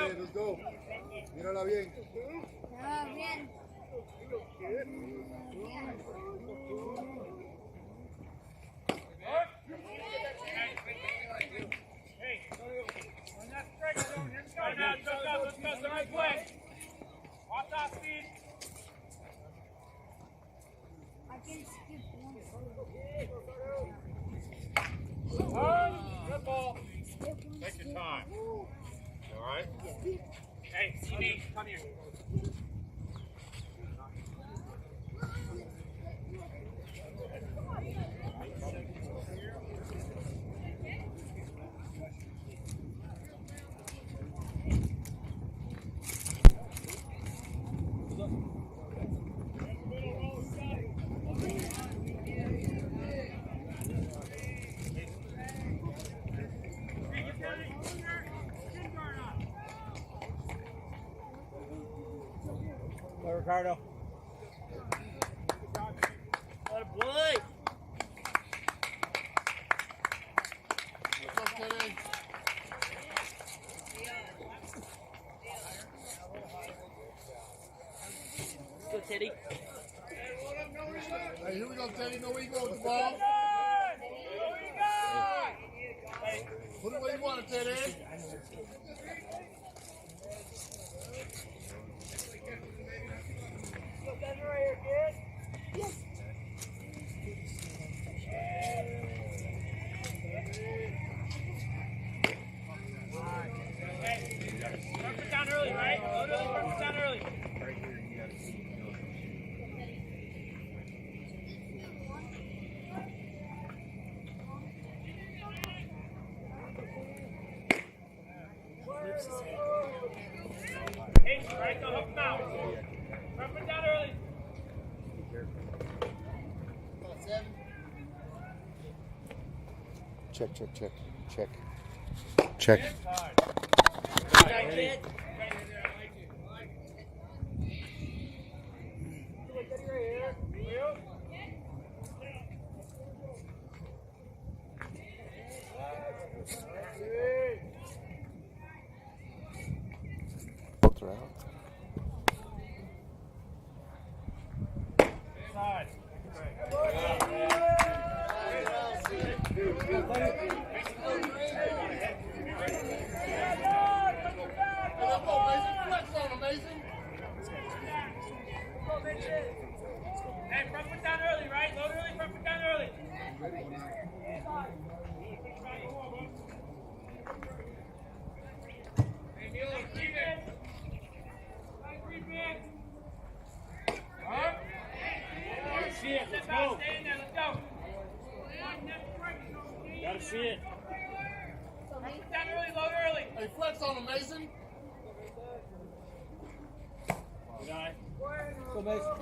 Let's go. Mírala bien. No, bien. Good ball. Take your time. All right? Hey, CD, come here. Go, Ricardo. What a play! What's up, Teddy? Go, Teddy. Hey, here we go, Teddy. Know where you go with the ball. Put it where you want it, Teddy. Down early, right? Down early. Hey, right, go help him out. Run it down early. Check. Check. Kid. Both are out. Side. Hey, front foot down early, right? Load early, front foot down early. Hey, Neil, keep it. See it, let's go. Stay in there, let's go. Gotta see it. Down early, load early. Hey, flex on him, Mason. Good eye. Go, Mason.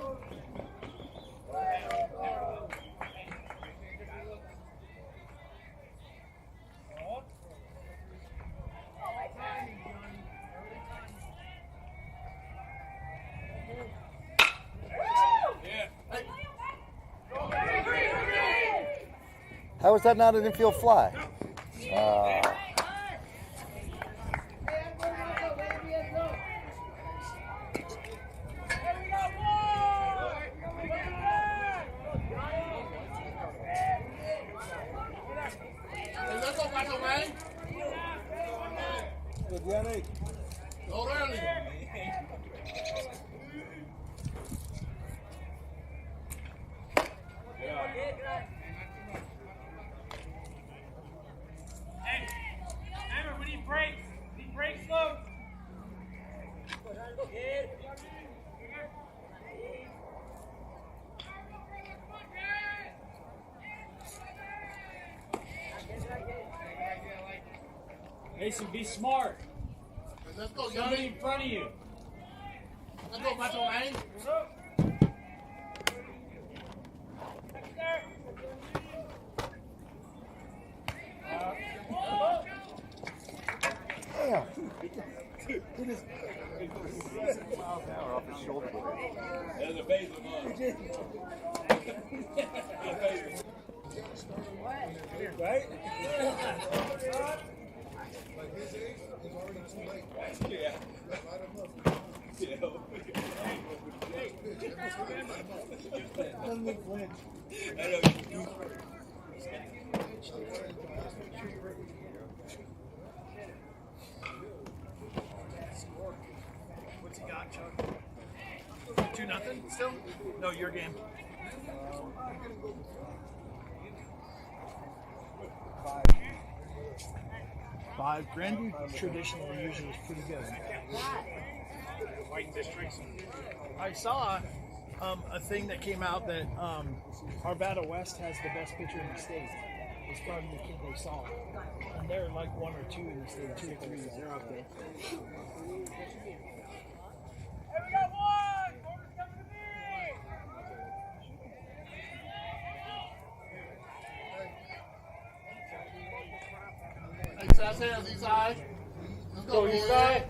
How is that not an infield fly? Good, Yannick. Go early. Hey, remember, we need breaks. We need breaks slow. Mason, be smart. Let's go, Somebody Johnny. in front of you. Let's go, Macho Lane. Damn. Miles an hour off his shoulder. There's a phase of Right? Yeah. Doesn't look flinch. What's he got, Chuck? 2-0 still? No, your game. Five. Granby traditionally usually is pretty good. White districts. I saw a thing that came out that Arvada West has the best pitcher in the state. It's from the kid they saw. And they're like 1 or 2 in the state, 2 or 3. They're up there. Hey, Sass hands, east side. Let's go, east side.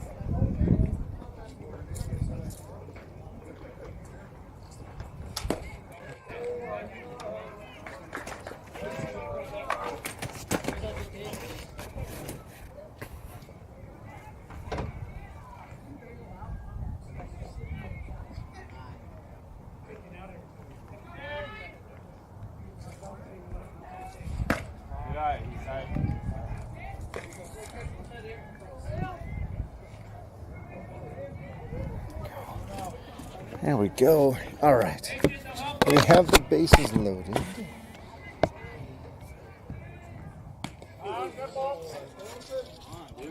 There we go. All right. We have the bases loaded.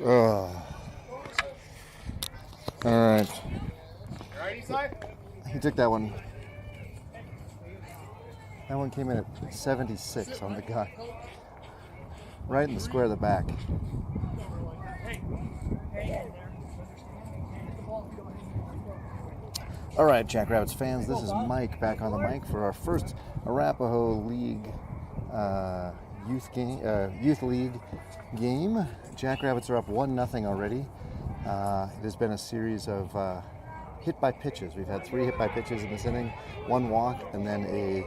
Oh. All right. He took that one. That one came in at 76 on the gun. Right in the square of the back. All right, Jackrabbits fans, this is Mike back on the mic for our first Arapahoe League youth league game. Jackrabbits are up 1-0 already. It has been a series of hit by pitches. We've had 3 hit by pitches in this inning, 1 walk, and then a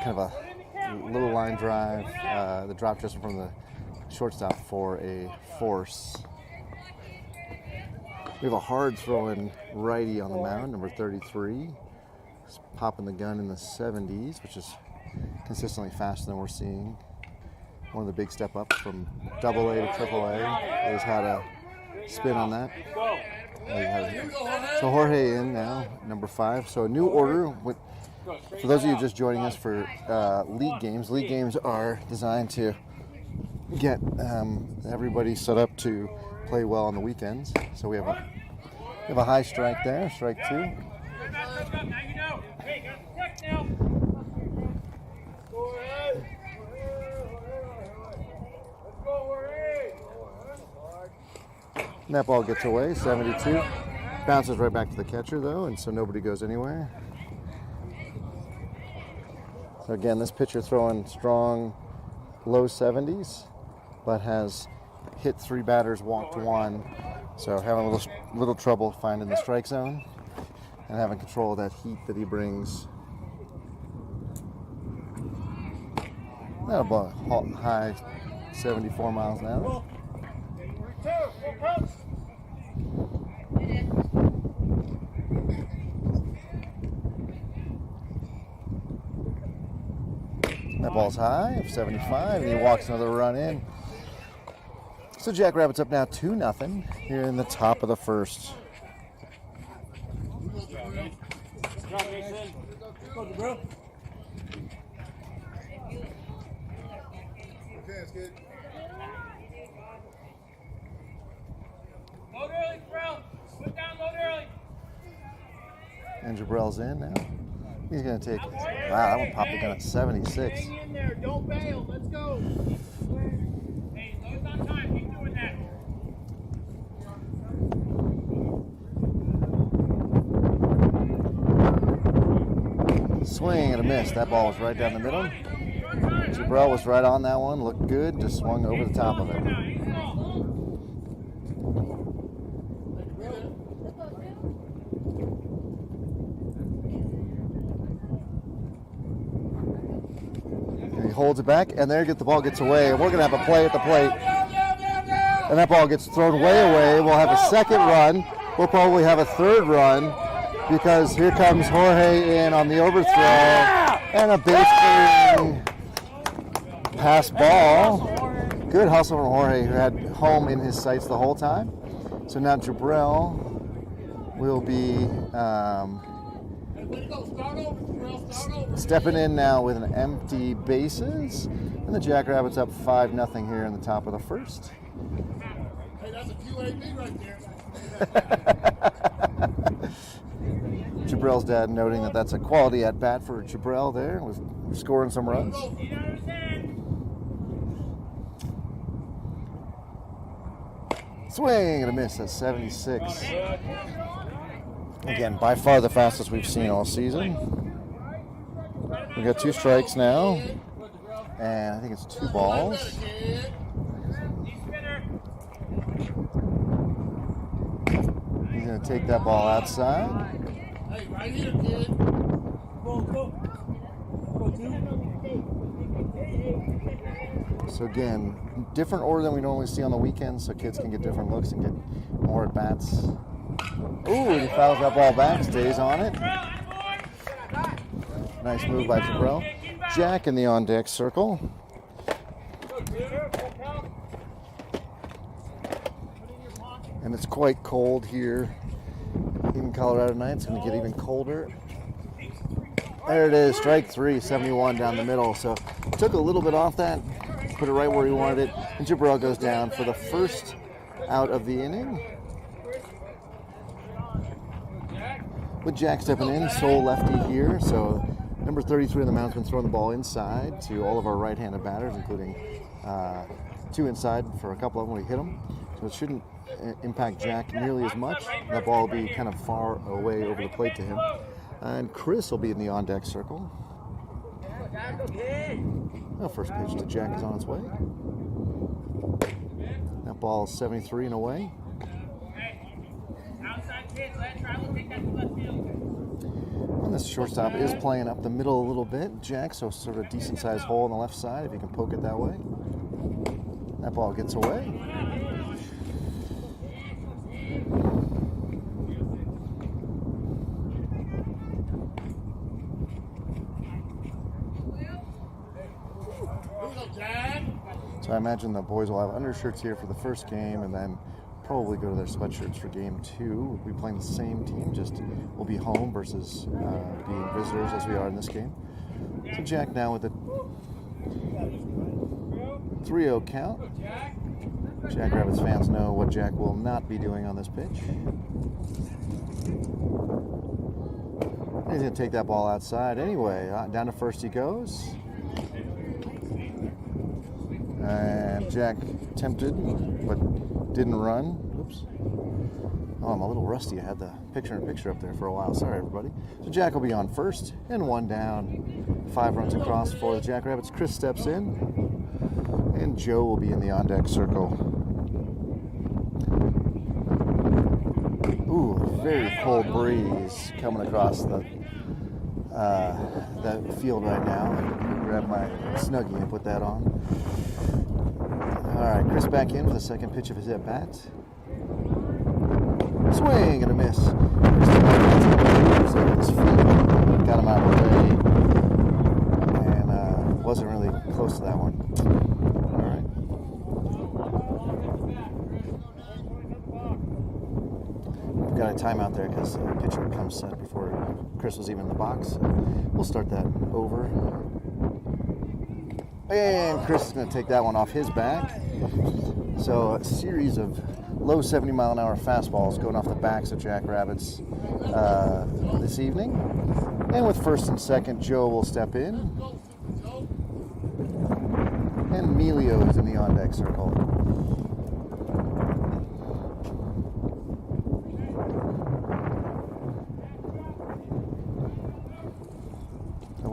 kind of a little line drive, the drop just from the shortstop for a force. We have a hard throwing righty on the mound, number 33. He's popping the gun in the 70s, which is consistently faster than we're seeing. One of the big step ups from AA to AAA. He's had a spin on that. So Jorge in now, number 5. So a new order. For those of you just joining us for league games are designed to get everybody set up to play well on the weekends. So we have a high strike there, strike 2. And that ball gets away, 72. Bounces right back to the catcher though, and so nobody goes anywhere. So again, this pitcher throwing strong, low 70s, but has hit 3 batters, walked 1. So having a little trouble finding the strike zone and having control of that heat that he brings. That'll ball high 74 miles an hour. That ball's high, 75, and he walks another run in. So Jackrabbits up now 2-0 here in the top of the first. Load early, Jabrell. Put down, load early. And Jabrell's in now. He's going to take, wow, that one popped the gun at 76. Hang in there, don't bail, let's go. Hey, load's on time, keep doing Swing and a miss. That ball was right down the middle. Jabril was right on that one. Looked good. Just swung over the top of it. And he holds it back, and there the ball gets away. We're going to have a play at the plate. And that ball gets thrown way away. We'll have a second run. We'll probably have a third run because here comes Jorge in on the overthrow. And a base clearing pass ball. Good hustle from Jorge, who had home in his sights the whole time. So now Jabril will be stepping in now with an empty bases. And the Jackrabbits up 5-0 here in the top of the first. Hey, that's a QAB right there. Jabril's dad noting that that's a quality at bat for Jabril there, was scoring some runs. Swing and a miss at 76. Again, by far the fastest we've seen all season. We got 2 strikes now, and I think it's 2 balls. He's going to take that ball outside. Hey, right here, kid. So again, different order than we normally see on the weekends, so kids can get different looks and get more at bats. Ooh, he fouls that ball back, stays on it. Nice move by Jabril. Jack in the on-deck circle. And it's quite cold here in Colorado tonight. It's going to get even colder. There it is, strike 3, 71 down the middle. So took a little bit off that, put it right where he wanted it, and Jabril goes down for the first out of the inning. With Jack stepping in, sole lefty here. So number 33 on the mound's been throwing the ball inside to all of our right-handed batters, including 2 inside for a couple of them when we hit them. So it shouldn't impact Jack nearly as much. That ball will be kind of far away over the plate to him. And Chris will be in the on-deck circle. The first pitch to Jack is on its way. That ball is 73 and away. And this shortstop is playing up the middle a little bit, Jack, so sort of a decent-sized hole on the left side if you can poke it that way. That ball gets away. So I imagine the boys will have undershirts here for the first game and then probably go to their sweatshirts for game 2. We'll be playing the same team, just we'll be home versus being visitors as we are in this game. So Jack now with a 3-0 count. Jackrabbits fans know what Jack will not be doing on this pitch. He's going to take that ball outside anyway. Down to first he goes. And Jack tempted, but didn't run. Oops. Oh, I'm a little rusty. I had the picture-in-picture up there for a while. Sorry, everybody. So Jack will be on first, and 1 down. 5 runs across for the Jackrabbits. Chris steps in, and Joe will be in the on-deck circle. Ooh, very cold breeze coming across the field right now. Let me grab my Snuggie and put that on. All right, Chris back in for the second pitch of his at-bat. Swing and a miss. His feet got him out of the way, and wasn't really close to that one. All right. We've got a timeout there because the pitcher comes set before Chris was even in the box. We'll start that over. And Chris is going to take that one off his back. So a series of low 70-mile-an-hour fastballs going off the backs of Jackrabbits this evening. And with first and second, Joe will step in. And Emilio is in the on-deck circle.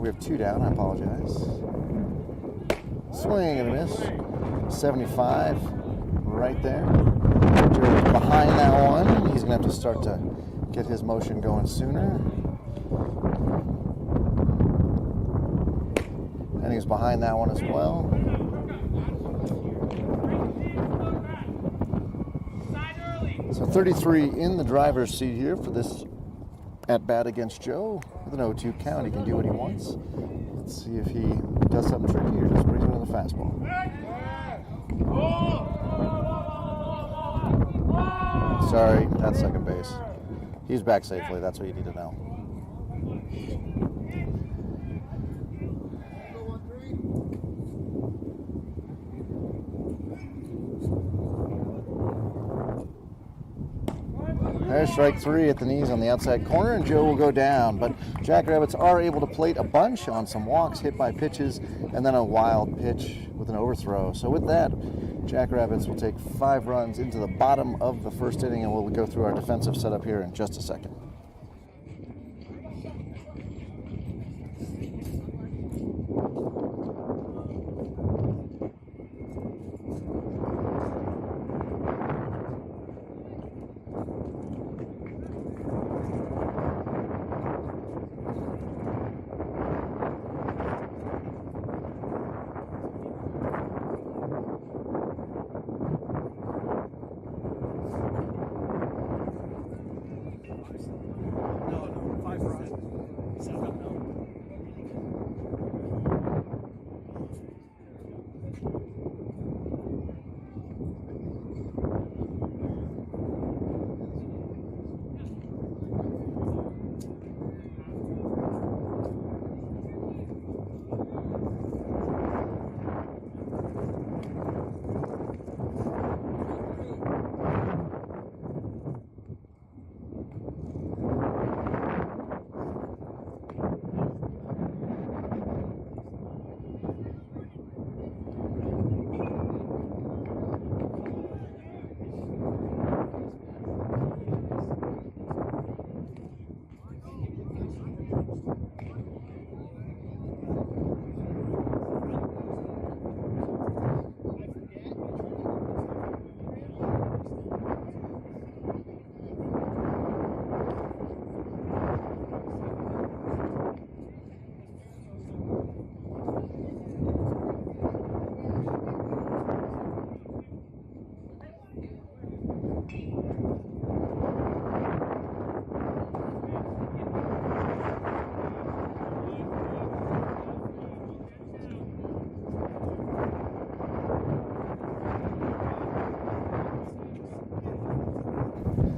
We have 2 down. I apologize. Swing and a miss. 75 right there. Joe's behind that one. He's going to have to start to get his motion going sooner. And he's behind that one as well. So 33 in the driver's seat here for this at bat against Joe. With an 0-2 count, he can do what he wants. Let's see if he does something tricky or just brings him to the fastball. Sorry, that's second base. He's back safely. That's what you need to know. There's strike 3 at the knees on the outside corner, and Joe will go down. But Jackrabbits are able to plate a bunch on some walks, hit by pitches, and then a wild pitch with an overthrow. So with that, Jackrabbits will take 5 runs into the bottom of the first inning, and we'll go through our defensive setup here in just a second.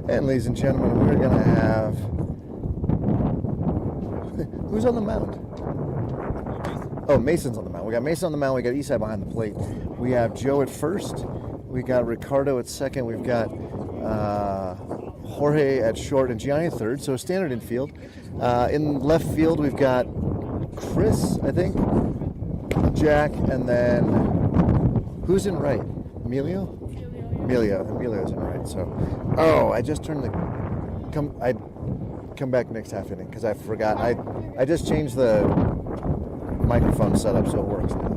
And ladies and gentlemen, we're going to have... Who's on the mound? Oh, Mason's on the mound. We got Mason on the mound. We got Eastside behind the plate. We have Joe at first. We got Ricardo at second. We've got Jorge at short and Gianni at third. So standard infield. In left field, we've got Chris, I think, Jack, and then who's in right? Emilio? Emilio's in right. So, I just turned the come back next half inning because I forgot. I just changed the microphone setup so it works now.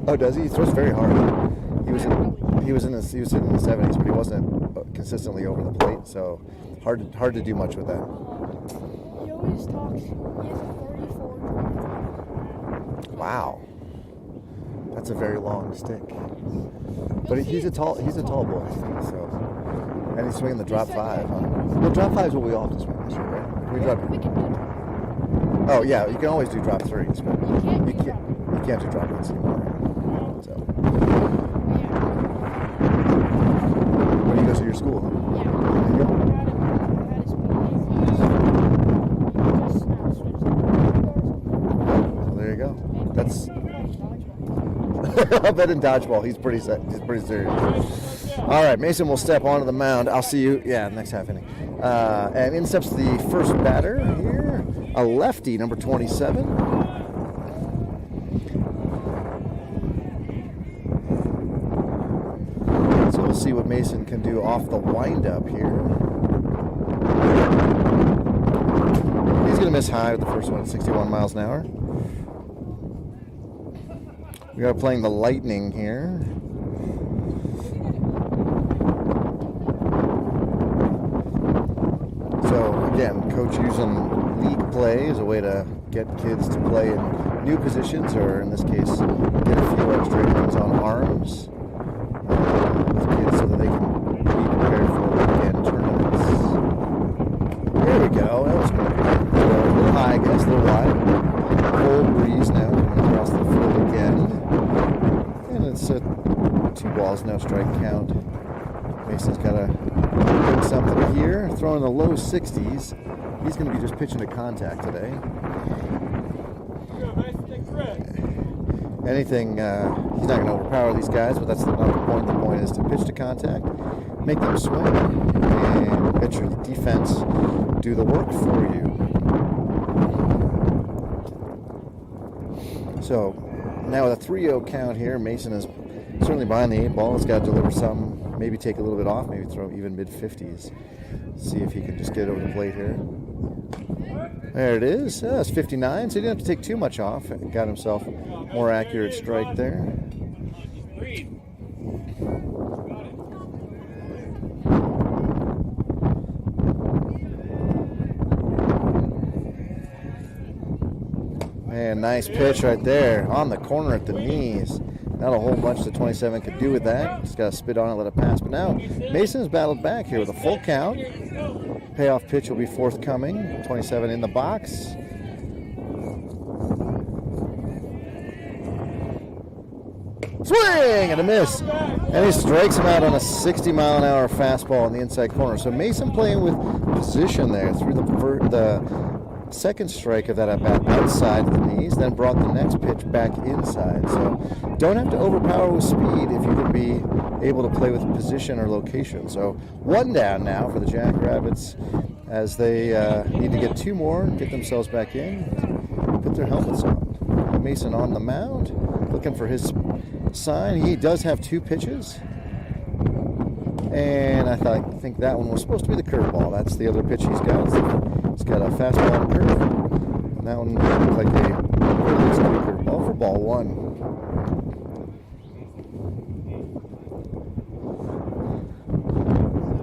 Oh, does he? He throws very hard. He was in the 70s, but he wasn't consistently over the plate. So hard to do much with that. He always talks. He has a 34. Wow. That's a very long stick. But he's a tall boy, so. And he's swinging the drop 5. Well, drop 5 is what we all have to swing this year, right? We drop. Oh yeah, you can always do drop 3s, but you can't do drop 1s anymore. So. When you go to your school, huh? Well, there you go. That's. I bet in dodgeball he's pretty serious. All right, Mason will step onto the mound. I'll see you, next half inning. And in steps the first batter here, a lefty, number 27. So we'll see what Mason can do off the windup here. He's going to miss high with the first one at 61 miles an hour. We are playing the Lightning here. So again, coach using league play as a way to get kids to play in new positions, or in this case, get a few extra innings on arms with kids so that they can be prepared for weekend tournaments. There we go. That was good. A little high, I guess, a little wide. Cold breeze now coming across the field again. And it's 2 balls, no strike count. Mason's got to bring something here. Throwing the low 60s. He's going to be just pitching to contact today. Anything, he's not going to overpower these guys, but that's not the point. The point is to pitch to contact, make them swing, and let your defense do the work for you. So now with a 3-0 count here, Mason is certainly behind the 8 ball. He's got to deliver some, maybe take a little bit off, maybe throw even mid-50s. See if he can just get over the plate here. There it is. It's 59, so he didn't have to take too much off. Got himself more accurate strike there. Man, nice pitch right there on the corner at the knees. Not a whole bunch the 27 could do with that. Just got to spit on it, let it pass. But now Mason has battled back here with a full count. Payoff pitch will be forthcoming. 27 in the box. Swing and a miss. And he strikes him out on a 60-mile-an-hour fastball in the inside corner. So Mason playing with position there through the second strike of that at bat outside the knees, then brought the next pitch back inside. So don't have to overpower with speed if you can be able to play with position or location. So 1 down now for the Jackrabbits as they need to get 2 more, get themselves back in, put their helmets on. Mason on the mound, looking for his sign. He does have 2 pitches. And I think that one was supposed to be the curveball. That's the other pitch he's got. He's got a fastball and a curve. And that one looked like a curveball for ball 1.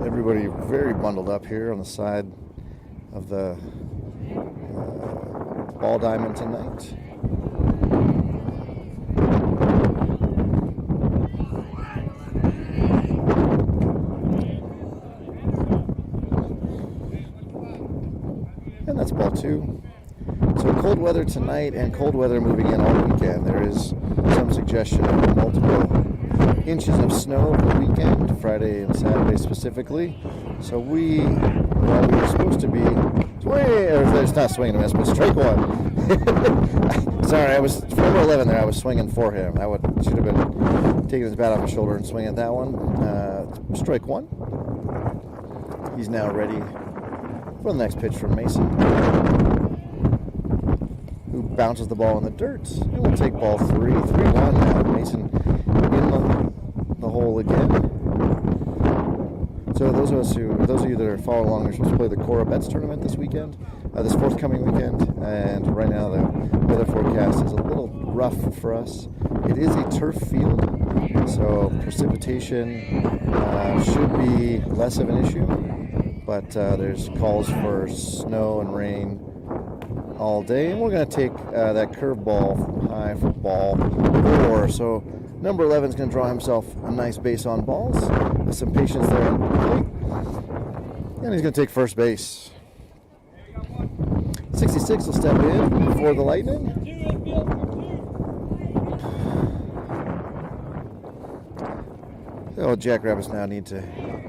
Everybody very bundled up here on the side of the ball diamond tonight. And that's ball 2. So cold weather tonight and cold weather moving in all weekend. There is some suggestion of multiple inches of snow over the weekend, Friday and Saturday specifically. So we were supposed to be it's not swinging a miss, but strike 1. Sorry, I was for number 11 there. I was swinging for him. I should have been taking his bat off his shoulder and swinging at that one. Strike 1. He's now ready for the next pitch from Mason, who bounces the ball in the dirt. And we'll take ball 3. 3-1 now. Mason in the hole again. So those of you that are following along, we're supposed to play the Cora Bets tournament this weekend, this forthcoming weekend. And right now the weather forecast is a little rough for us. It is a turf field, so precipitation should be less of an issue. But there's calls for snow and rain all day. And we're going to take that curveball high for ball 4. So number 11 is going to draw himself a nice base on balls with some patience there on the plate. And he's going to take first base. 66 will step in for the Lightning. So Jackrabbits now need to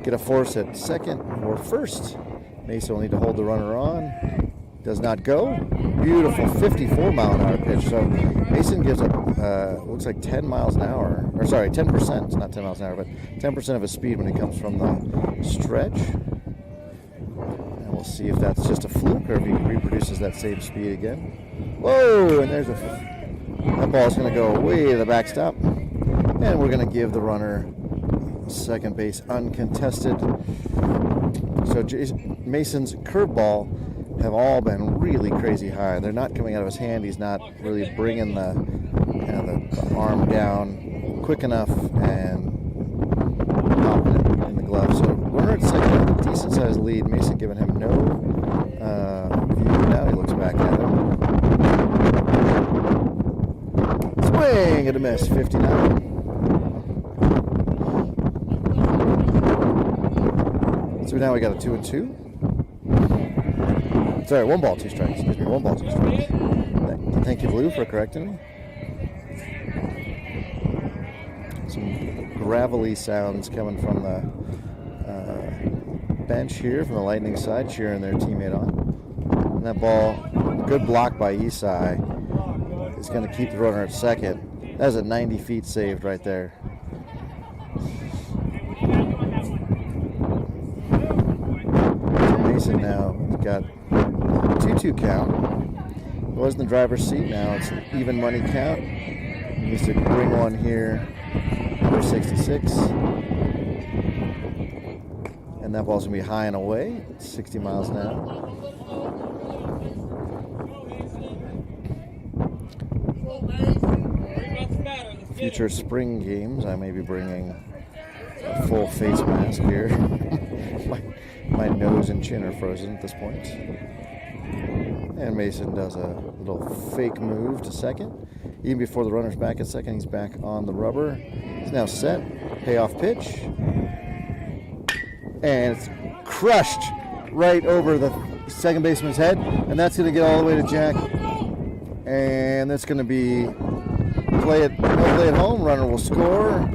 get a force at second or first. Mason will need to hold the runner on. Does not go. Beautiful 54-mile-an-hour pitch. So Mason gives up, looks like 10 miles an hour. Or sorry, 10%. It's not 10 miles an hour, but 10% of his speed when he comes from the stretch. And we'll see if that's just a fluke or if he reproduces that same speed again. Whoa! And there's that ball's going to go way to the backstop. And we're going to give the runner second base uncontested. So Mason's curveball have all been really crazy high. They're not coming out of his hand. He's not really bringing the arm down quick enough and popping it in the glove. So runner at second with a decent sized lead. Mason giving him no view. Now he looks back at him. Swing and a miss, 59. So now we got a 2-2. Sorry, 1 ball, 2 strikes. Excuse me, 1 ball, 2 strikes. Thank you, Blue, for correcting me. Some gravelly sounds coming from the bench here, from the Lightning side, cheering their teammate on. And that ball, good block by Isai, is going to keep the runner at second. That was a 90 feet saved right there. Mason now got 2-2 count. It was in the driver's seat. Now it's an even money count. He needs to bring one here for 66. And that ball's going to be high and away, 60 miles an hour. Future spring games, I may be bringing a full face mask here. my nose and chin are frozen at this point. And Mason does a little fake move to second. Even before the runner's back at second, he's back on the rubber. He's now set. Payoff pitch. And it's crushed right over the second baseman's head. And that's going to get all the way to Jack. And that's going to be no play at home. Runner will score.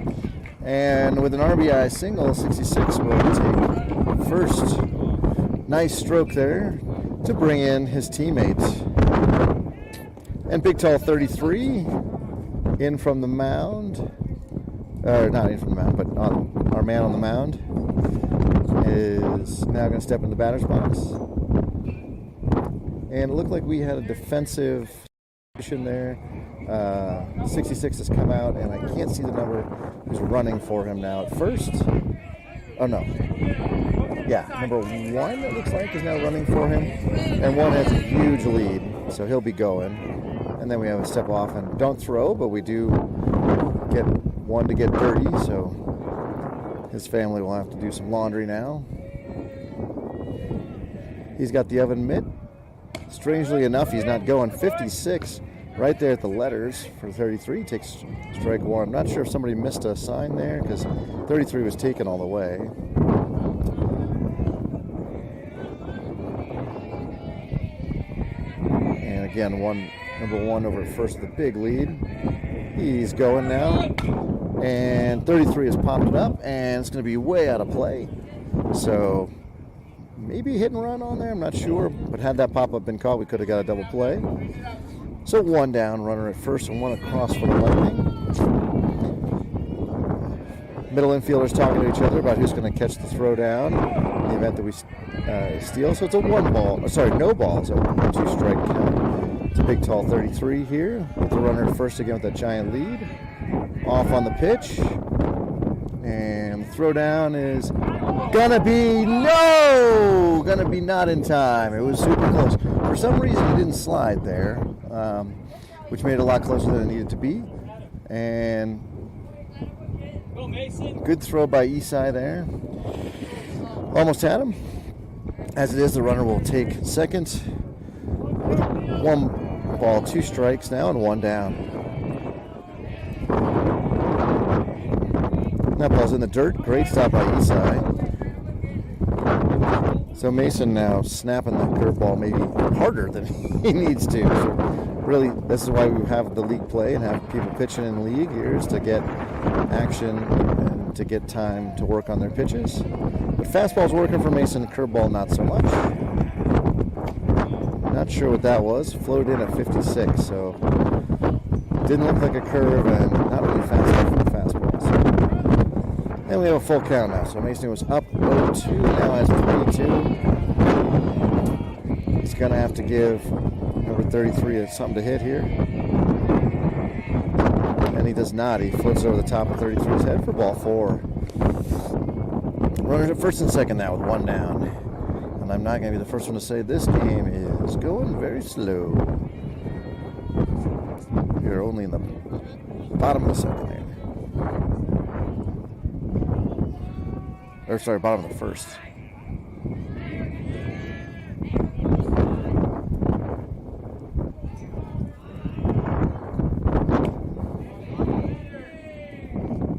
And with an RBI single, 66 will take first. Nice stroke there to bring in his teammate. And Big Tall 33 in from the mound. Not in from the mound, but our man on the mound is now going to step in the batter's box. And it looked like we had a defensive position there. 66 has come out, and I can't see the number who's running for him now at first. Oh, no. Yeah, number 1, it looks like, is now running for him. And 1 has a huge lead, so he'll be going. And then we have a step off and don't throw, but we do get 1 to get dirty, so his family will have to do some laundry now. He's got the oven mitt. Strangely enough, he's not going. 56 right there at the letters for 33. Takes strike 1. I'm not sure if somebody missed a sign there because 33 was taken all the way. And again, number 1 over at first with a big lead. He's going now. And 33 has popped it up, and it's going to be way out of play. So maybe a hit and run on there, I'm not sure. But had that pop-up been caught, we could have got a double play. So 1 down, runner at first, and 1 across for the Lightning. Middle infielders talking to each other about who's going to catch the throw down in the event that we steal. So it's a no ball. So a 2-strike count. It's a Big Tall 33 here. With the runner at first again with that giant lead. Off on the pitch. And the throw down is gonna be not in time. It was super close. For some reason he didn't slide there, which made it a lot closer than it needed to be. And good throw by Isai there. Almost had him. As it is, the runner will take second with 1 ball, 2 strikes now, and 1 down. That ball's in the dirt. Great stop by Isai. So Mason now snapping the curveball maybe harder than he needs to. So really, this is why we have the league play and have people pitching in the league here, is to get action and to get time to work on their pitches. But fastball's working for Mason, curveball not so much. Not sure what that was. Floated in at 56, so didn't look like a curve and not really fast enough for the fastball. So. And we have a full count now. So Mason was up 0-2, now has 22. He's going to have to give number 33 something to hit here. And he does not. He floats over the top of 33's head for ball 4. Runners at first and second now with 1 down. And I'm not going to be the first one to say this game is going very slow. You're only in the bottom of the second here. Or sorry, bottom of the first.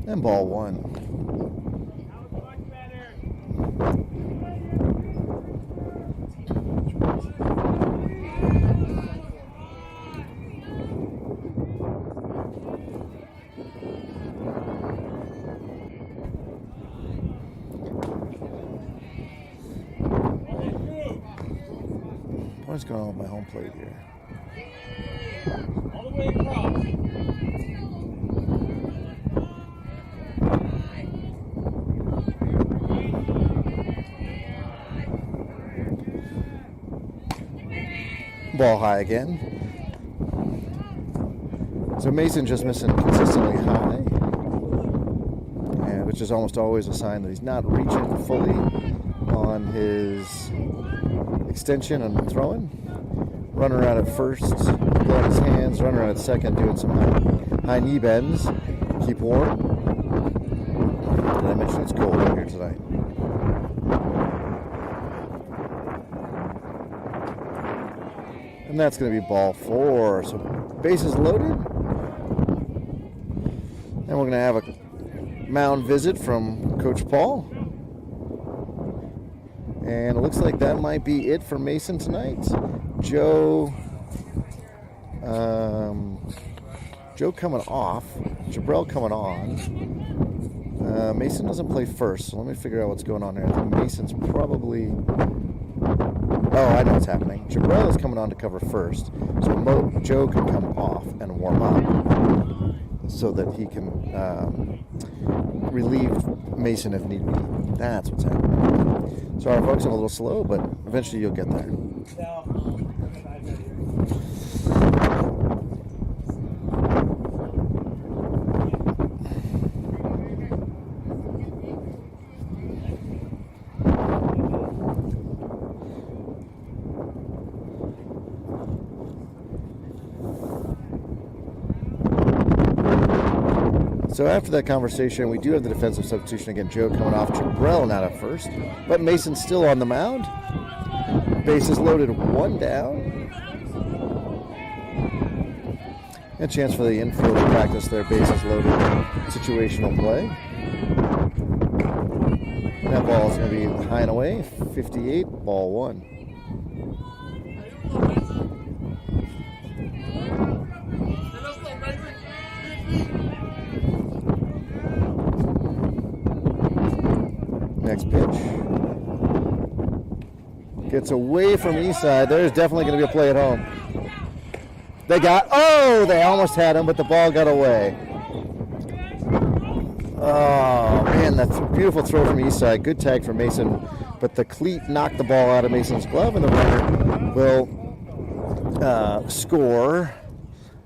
And ball one. What's going on with my home plate here? All the way across. Ball high again. So Mason just missing consistently high, and which is almost always a sign that he's not reaching fully on his extension and throwing. Running around at first, blowing his hands, running around at second, doing some high knee bends. Keep warm. Did I mention it's cold out here tonight? And that's going to be ball four. So bases loaded. And we're going to have a mound visit from Coach Paul. And it looks like that might be it for Mason tonight. Joe coming off. Jabrell coming on. Mason doesn't play first, so let me figure out what's going on here. I think Mason's probably... Oh, I know what's happening. Jabrell is coming on to cover first, so Joe can come off and warm up so that he can relieve Mason if need be. That's what's happening. Sorry, folks, I'm a little slow, but eventually you'll get there. So after that conversation, we do have the defensive substitution again. Joe coming off, Jabrell not at first, but Mason's still on the mound. Bases loaded, one down. A chance for the infield to practice their bases loaded situational play. That ball is going to be high and away, 58, ball one. Next pitch. Gets away from Eastside. There's definitely going to be a play at home. They almost had him, but the ball got away. Oh, man, that's a beautiful throw from Eastside. Good tag for Mason, but the cleat knocked the ball out of Mason's glove, and the runner will score.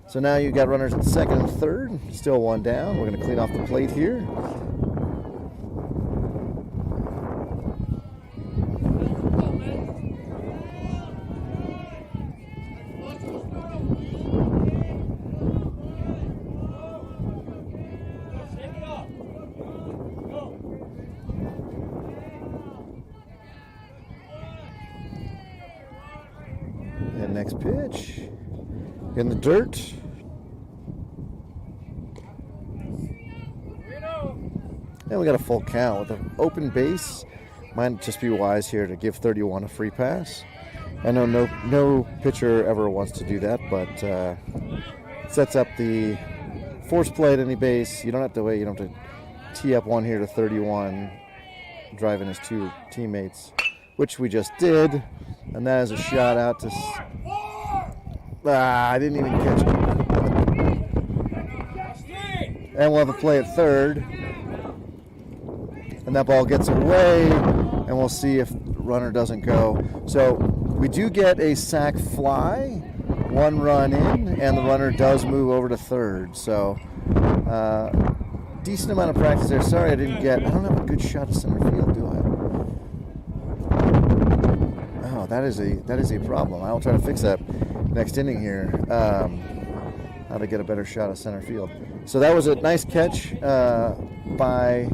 So now you've got runners at second and third. Still one down. We're going to clean off the plate here. And next pitch in the dirt. And we got a full count with an open base. Might just be wise here to give 31 a free pass. I know no pitcher ever wants to do that, but sets up the force play at any base. You don't have to wait. You don't have to tee up one here to 31, driving his two teammates, which we just did. And that is a shot out to... I didn't even catch it. And we'll have a play at third. And that ball gets away, and we'll see if the runner doesn't go. So we do get a sac fly, one run in, and the runner does move over to third. So decent amount of practice there. Sorry I don't have a good shot at center field, do I? that is a problem. I'll try to fix that next inning here. How to get a better shot at center field. So that was a nice catch by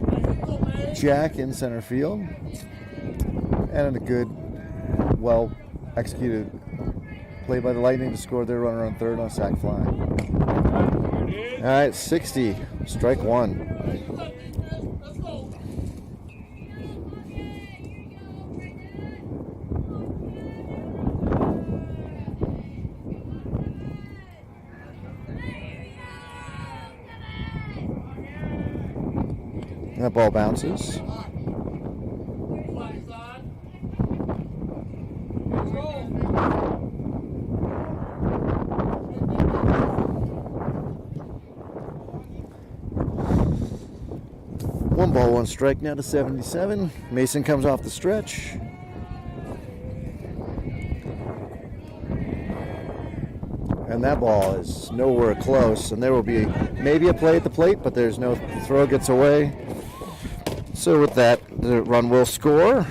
Jack in center field, and a good, well executed play by the Lightning to score their runner on third on a sac fly. All right, 60, strike one. And that ball bounces. One ball, one strike now to 77. Mason comes off the stretch. And that ball is nowhere close. And there will be maybe a play at the plate, but there's no throw, gets away. So with that, the run will score.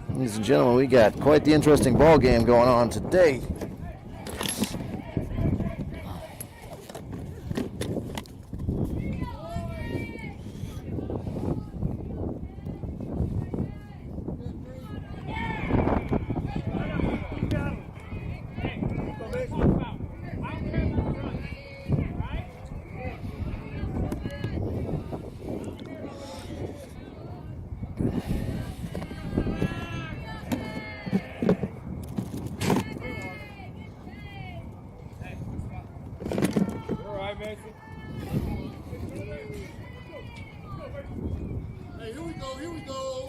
Ladies and gentlemen, we got quite the interesting ball game going on today.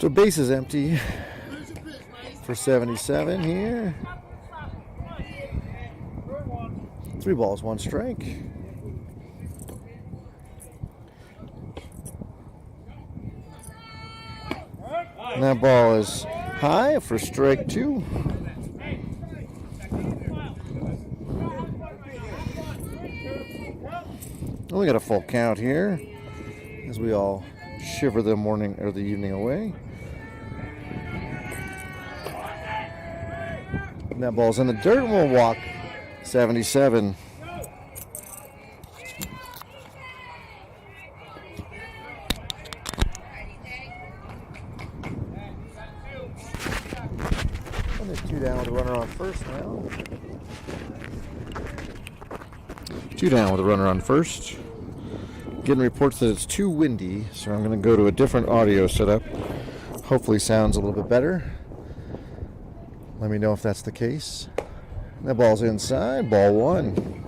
So base is empty for 77 here. 3 balls, 1 strike. And that ball is high for strike 2. We got a full count here as we all shiver the morning or the evening away. And that ball's in the dirt and we'll walk 77. And there's 2 down with a runner on first now. 2 down with a runner on first. Getting reports that it's too windy, so I'm going to go to a different audio setup. Hopefully sounds a little bit better. Let me know if that's the case. That ball's inside, ball 1.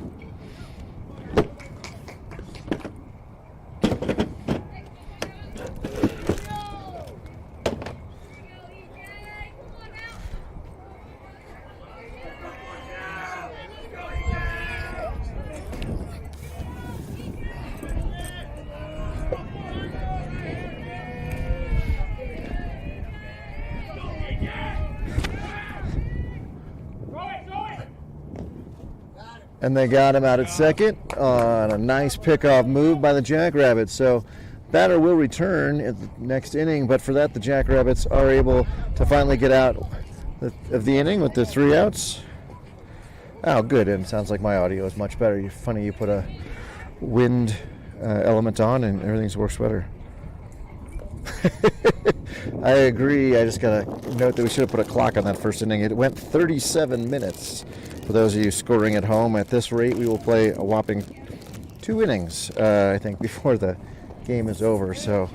And they got him out at second on a nice pickoff move by the Jackrabbits. So batter will return at the next inning, but for that the Jackrabbits are able to finally get out of the inning with the 3 outs. Oh, good. And it sounds like my audio is much better. Funny, you put a wind element on and everything works better. I agree. I just got to note that we should have put a clock on that first inning. It went 37 minutes. For those of you scoring at home, at this rate, we will play a whopping 2 innings, I think, before the game is over. So,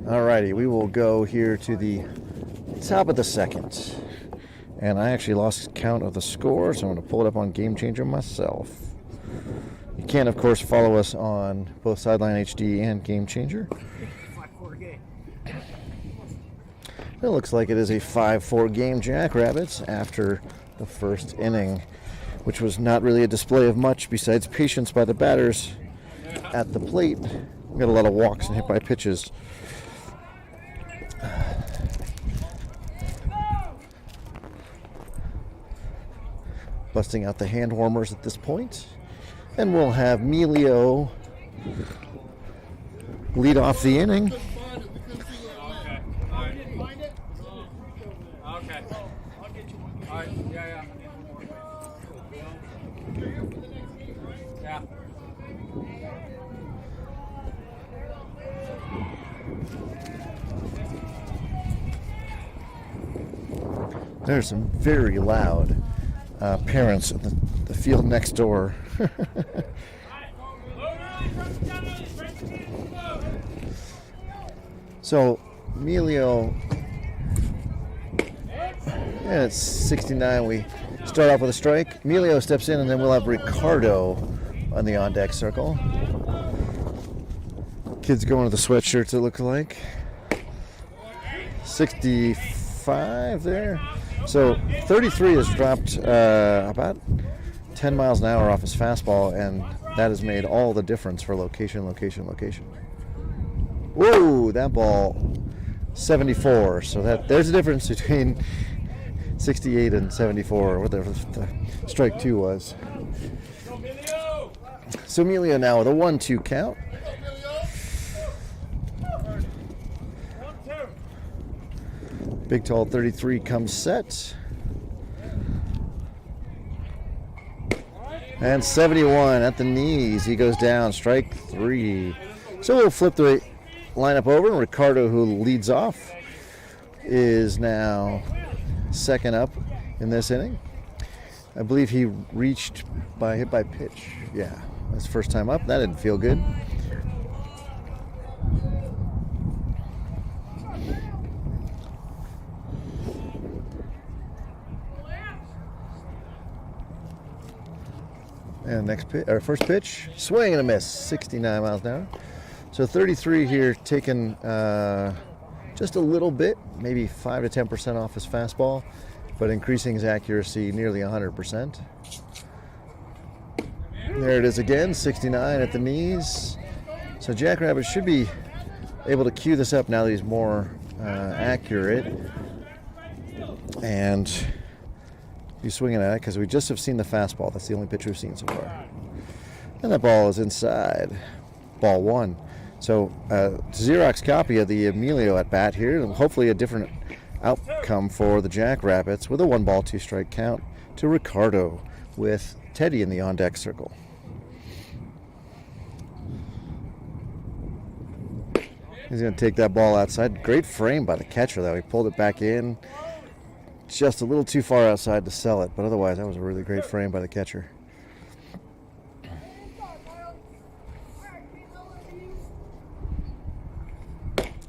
alrighty, we will go here to the top of the second. And I actually lost count of the score, so I'm going to pull it up on Game Changer myself. You can, of course, follow us on both Sideline HD and Game Changer. It looks like it is a 5-4 game, Jackrabbits, after the first inning, which was not really a display of much besides patience by the batters at the plate. We got a lot of walks and hit by pitches. Busting out the hand warmers at this point. And we'll have Melio lead off the inning. Okay. All right. Yeah. Yeah. There's some very loud parents at the field next door. So, Emilio, yeah, it's 69. We start off with a strike. Emilio steps in, and then we'll have Ricardo on the on-deck circle. Kids going to the sweatshirts, it looks like. 65 there. So 33 has dropped about 10 miles an hour off his fastball, and that has made all the difference for location. Whoa, that ball, 74. So there's a difference between 68 and 74, whatever the strike 2 was. So Emilio now with a 1-2 count. Big tall 33 comes set. And 71 at the knees. He goes down, strike 3. So we'll flip the lineup over, and Ricardo, who leads off, is now second up in this inning. I believe he reached hit by pitch. Yeah, that's first time up. That didn't feel good. And first pitch, swing and a miss, 69 miles an hour. So 33 here, taking just a little bit, maybe 5 to 10% off his fastball, but increasing his accuracy nearly 100%. There it is again, 69 at the knees. So Jackrabbit should be able to cue this up now that he's more accurate. And he's swinging at it because we just have seen the fastball. That's the only pitch we've seen so far. And that ball is inside. Ball 1. So Xerox copy of the Emilio at bat here, and hopefully a different outcome for the Jackrabbits with a 1-ball, 2-strike count to Ricardo with Teddy in the on-deck circle. He's going to take that ball outside. Great frame by the catcher, though. He pulled it back in just a little too far outside to sell it, but otherwise that was a really great frame by the catcher.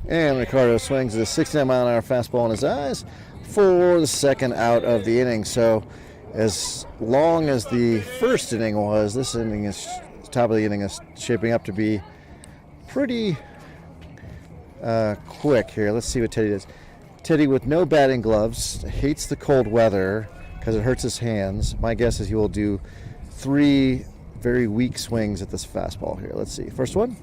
And Ricardo swings a 69-mile-an-hour fastball in his eyes for the second out of the inning. So as long as the first inning was, this inning is, top of the inning is shaping up to be pretty quick here. Let's see what Teddy does. Teddy with no batting gloves, hates the cold weather because it hurts his hands. My guess is he will do 3 very weak swings at this fastball here. Let's see. First one.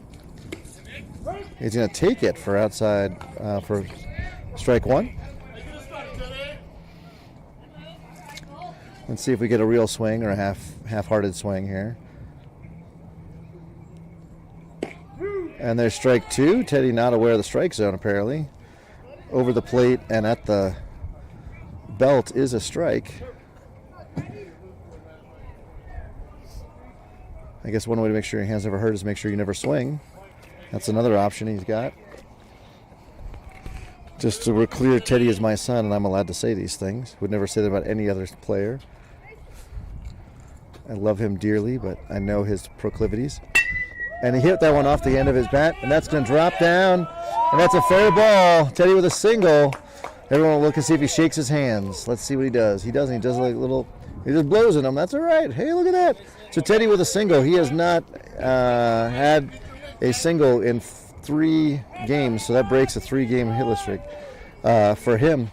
He's going to take it for outside for strike 1. Let's see if we get a real swing or a half-hearted swing here. And there's strike 2. Teddy not aware of the strike zone apparently. Over the plate and at the belt is a strike. I guess one way to make sure your hands never hurt is make sure you never swing. That's another option he's got. Just so we're clear, Teddy is my son and I'm allowed to say these things. Would never say that about any other player. I love him dearly, but I know his proclivities. And he hit that one off the end of his bat, and that's going to drop down. And that's a fair ball. Teddy with a single. Everyone will look and see if he shakes his hands. Let's see what he does. He doesn't. He does like a little, he just blows in them. That's all right. Hey, look at that. So Teddy with a single. He has not had a single in 3 games, so that breaks a 3-game hitless streak for him.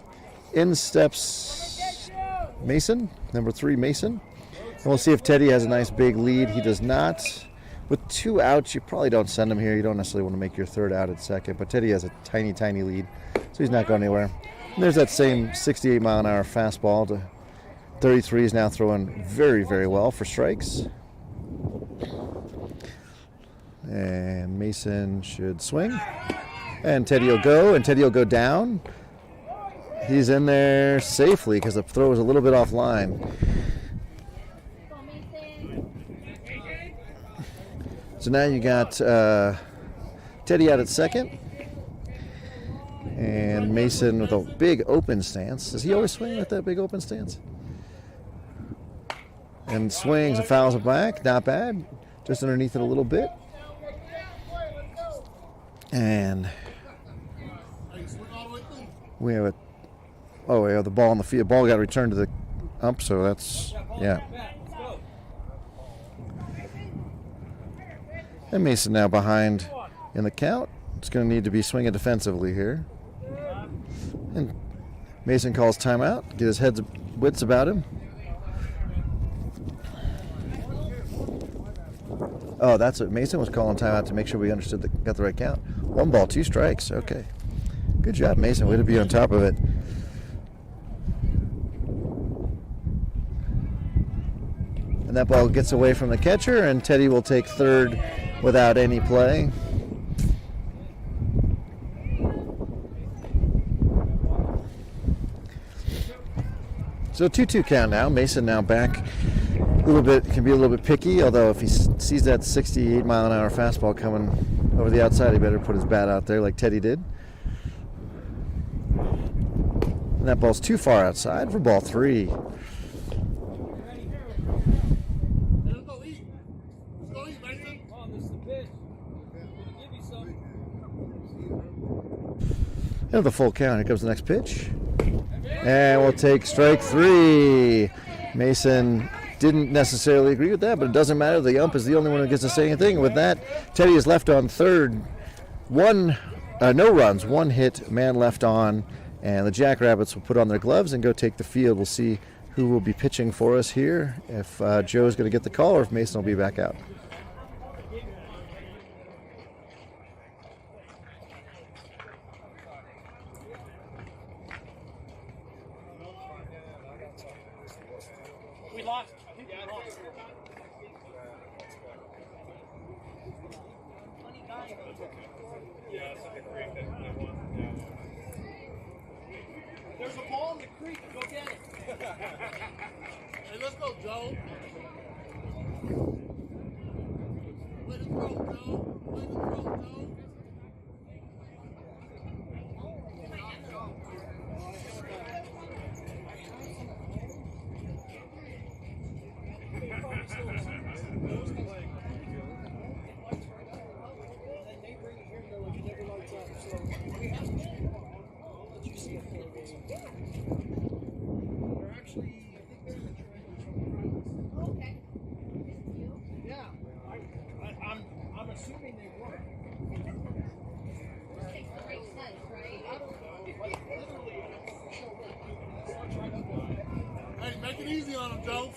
In steps Mason, number 3 Mason. And we'll see if Teddy has a nice big lead. He does not. With 2 outs, you probably don't send him here. You don't necessarily want to make your 3rd out at second, but Teddy has a tiny, tiny lead, so he's not going anywhere. And there's that same 68-mile-an-hour fastball. To 33 is now throwing very, very well for strikes. And Mason should swing. And Teddy will go, down. he's in there safely because the throw was a little bit offline. So now you got Teddy out at second. And Mason with a big open stance. Does he always swing with that big open stance? And swings and fouls it back. Not bad. Just underneath it a little bit. And we have we have the ball on the field. Ball got returned to the ump, so that's, yeah. And Mason now behind in the count. It's going to need to be swinging defensively here. And Mason calls timeout, get his head's wits about him. Oh, that's what Mason was calling timeout to make sure we understood got the right count. 1 ball, 2 strikes. Okay. Good job, Mason. Way to be on top of it. And that ball gets away from the catcher, and Teddy will take third without any play. So 2-2 count now. Mason now back a little bit, can be a little bit picky, although if he sees that 68-mile-an-hour fastball coming over the outside, he better put his bat out there like Teddy did. And that ball's too far outside for ball 3. And the full count. Here comes the next pitch. And we'll take strike 3. Mason didn't necessarily agree with that, but it doesn't matter. The ump is the only one who gets to say anything. With that, Teddy is left on third. No runs, 1 hit, man left on. And the Jackrabbits will put on their gloves and go take the field. We'll see who will be pitching for us here, if Joe's going to get the call or if Mason will be back out. We lost. I think we lost. Yeah, it's like a creek that won. Yeah. There's a ball in the creek. Go get it. Hey, let's go, Joe. Way to throw, Joe. Way to throw, Joe. I'm assuming they were. Hey, make it easy on him, Joe.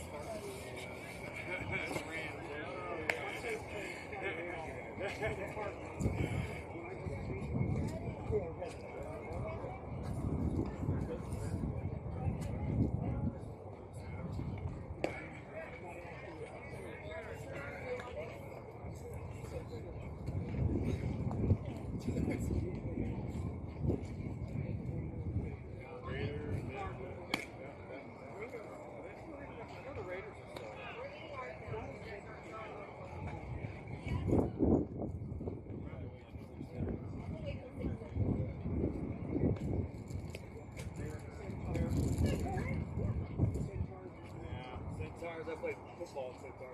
I played football so far.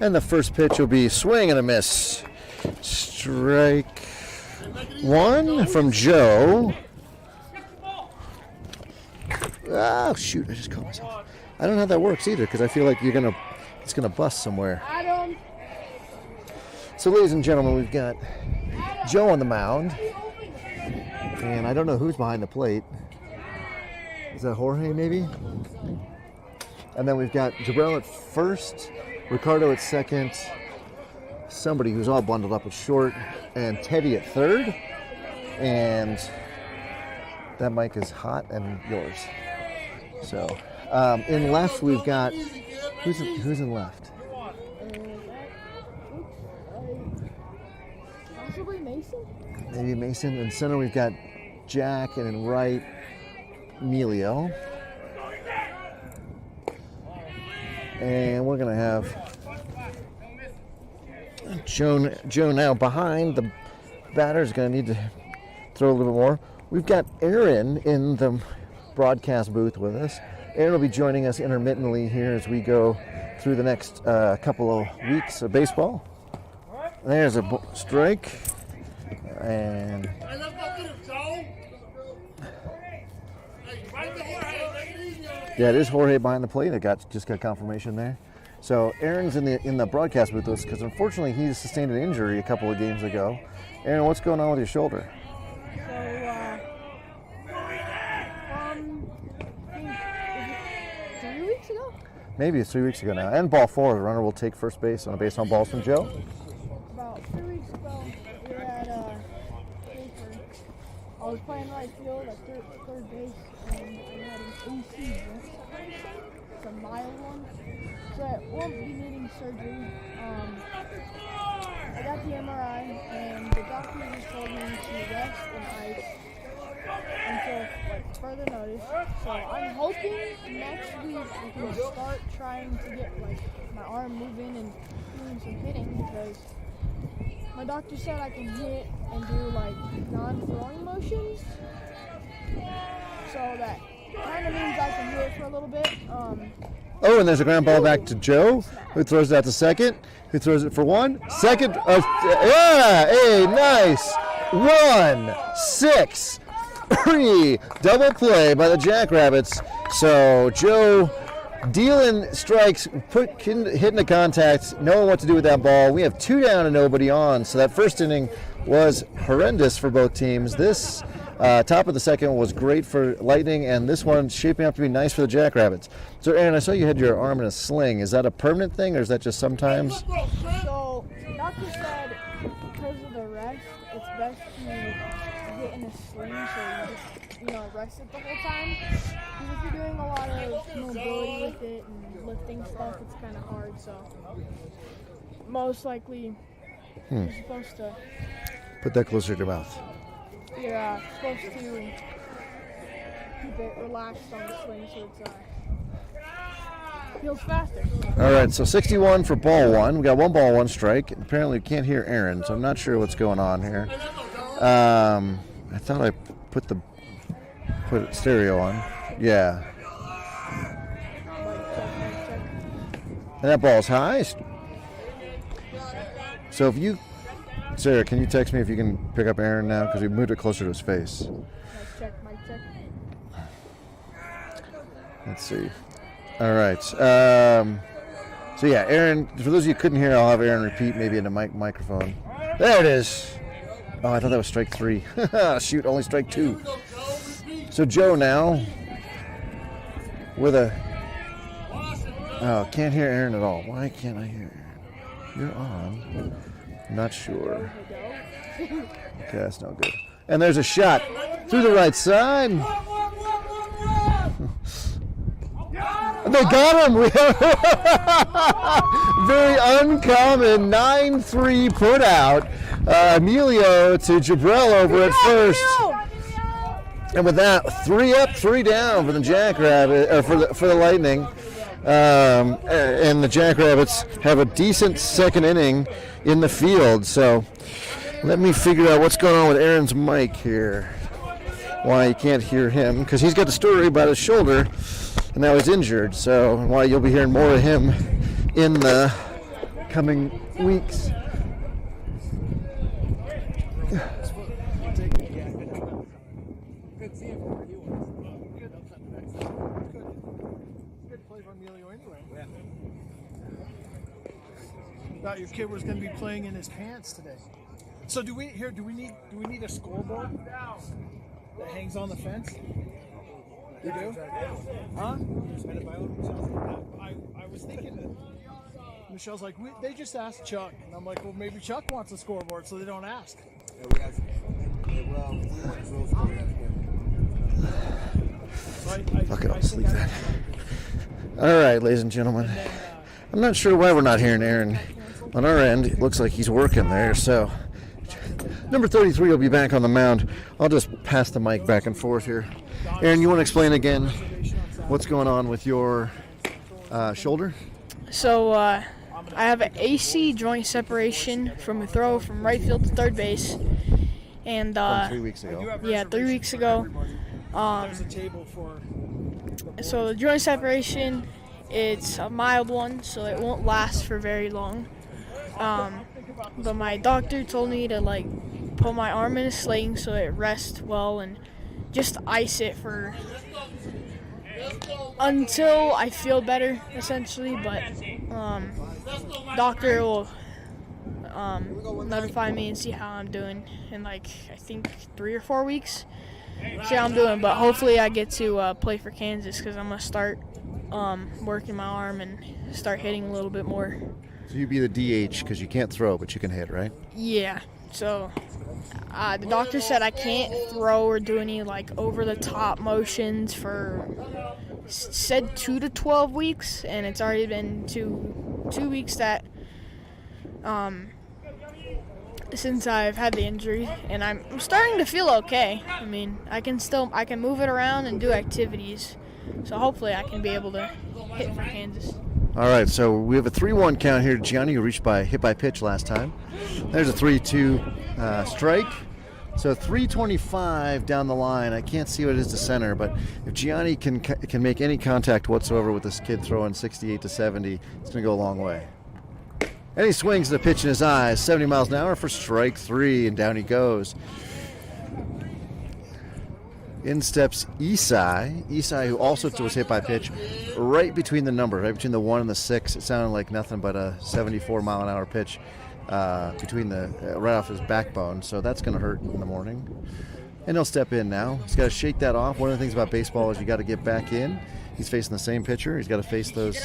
And the first pitch will be swing and a miss. Strike one from Joe. Oh, shoot, I just caught myself. I don't know how that works either, because I feel like it's gonna bust somewhere. Adam. So, ladies and gentlemen, we've got Joe on the mound. And I don't know who's behind the plate. Is that Jorge, maybe? And then we've got Jabril at first, Ricardo at second, somebody who's all bundled up at short, and Teddy at third. And that mic is hot and yours. So, in left, we've got, who's in left? Possibly Mason? Maybe Mason. In center, we've got Jack, and in right, Emilio. And we're going to have Joe now behind. The batter's going to need to throw a little bit more. We've got Aaron in the broadcast booth with us. Aaron will be joining us intermittently here as we go through the next couple of weeks of baseball. There's a strike. And yeah, it is Jorge behind the plate. I just got confirmation there. So Aaron's in the broadcast booth with us because unfortunately he sustained an injury a couple of games ago. Aaron, what's going on with your shoulder? So, 3 weeks ago? Maybe it's 3 weeks ago now. And ball four, the runner will take first base on a base on balls from Joe. About 3 weeks ago, we were at Baker. I was playing right field at third base, and I had an AC joint separation. It's a mild one, so I won't be needing surgery. I got the MRI, and the doctor just told me to rest and ice until further notice. So I'm hoping next week I can start trying to get my arm moving and doing some hitting, because my doctor said I can hit and do non-throwing motions. So that kind of means I can hit for a little bit. Oh, and there's a ground ball back to Joe, who throws it out to second, who throws it for one. Second, nice 1-6-3 double play by the Jackrabbits. So Joe dealing strikes, hitting the contact, knowing what to do with that ball. We have 2 down and nobody on. So that first inning was horrendous for both teams. This top of the second was great for Lightning, and this one shaping up to be nice for the Jackrabbits. So Aaron, I saw you had your arm in a sling. Is that a permanent thing, or is that just sometimes? So the doctor said because of the rest, it's best to get in a sling so you just rest it the whole time. Because if you're doing a lot of mobility with it and lifting stuff, it's kind of hard. So most likely you're supposed to Put that closer to your mouth. You're supposed to keep it relaxed on the swing so it feels faster. All right, so 61 for ball one. We got 1 ball, 1 strike. Apparently, we can't hear Aaron, so I'm not sure what's going on here. I thought I put stereo on. Yeah. And that ball's high. So if you, Sarah, can you text me if you can pick up Aaron now? Because we moved it closer to his face. Mic check. Let's see. All right. So yeah, Aaron, for those of you who couldn't hear, I'll have Aaron repeat maybe in the microphone. There it is. Oh, I thought that was strike 3. Shoot, only strike 2. So Joe now with a, can't hear Aaron at all. Why can't I hear Aaron? You're on. Not sure. Okay, that's no good. And there's a shot through the right side. They got him. Very uncommon 9-3 put out. Emilio to Jabril over at first. And with that, 3 up, 3 down for the Jackrabbit, or for the Lightning. And the Jackrabbits have a decent second inning in the field. So let me figure out what's going on with Aaron's mic here. Why you can't hear him, because he's got the story about his shoulder and now he's injured. So why you'll be hearing more of him in the coming weeks. Good seeing where he was. Good. Good to play for Emilio anyway. Yeah. Thought your kid was going to be playing in his pants today. So do we need a scoreboard that hangs on the fence? You do? Huh? I was thinking that Michelle's like, they just asked Chuck, and I'm like, well, maybe Chuck wants a scoreboard, so they don't ask. Fuck it, I'll sleep then. All right, ladies and gentlemen. I'm not sure why we're not hearing Aaron. On our end, it looks like he's working there, so number 33 will be back on the mound. I'll just pass the mic back and forth here. Aaron, you want to explain again what's going on with your shoulder? So I have an AC joint separation from a throw from right field to third base, and From 3 weeks ago. yeah, 3 weeks ago. There's a table for. So the joint separation, it's a mild one, so it won't last for very long. But my doctor told me to put my arm in a sling so it rests well and just ice it for until I feel better, essentially. But doctor will notify me and see how I'm doing in I think 3 or 4 weeks. See how I'm doing, but hopefully I get to play for Kansas because I'm gonna start working my arm and start hitting a little bit more. So you'd be the DH because you can't throw, but you can hit, right? Yeah. So the doctor said I can't throw or do any over-the-top motions for said 2 to 12 weeks, and it's already been two weeks that since I've had the injury, and I'm starting to feel okay. I mean, I can move it around and do activities, so hopefully I can be able to hit for Kansas. All right, so we have a 3-1 count here. Gianni, who hit by pitch last time. There's a 3-2 strike. So 325 down the line. I can't see what it is to center, but if Gianni can make any contact whatsoever with this kid throwing 68 to 70, it's going to go a long way. And he swings at a pitch in his eyes, 70 miles an hour for strike 3, and down he goes. In steps Isai. Isai, who also was hit by pitch, right between the numbers, right between the 1 and the 6. It sounded like nothing but a 74 mile an hour pitch between right off his backbone. So that's going to hurt in the morning. And he'll step in now. He's got to shake that off. One of the things about baseball is you got to get back in. He's facing the same pitcher. He's got to face those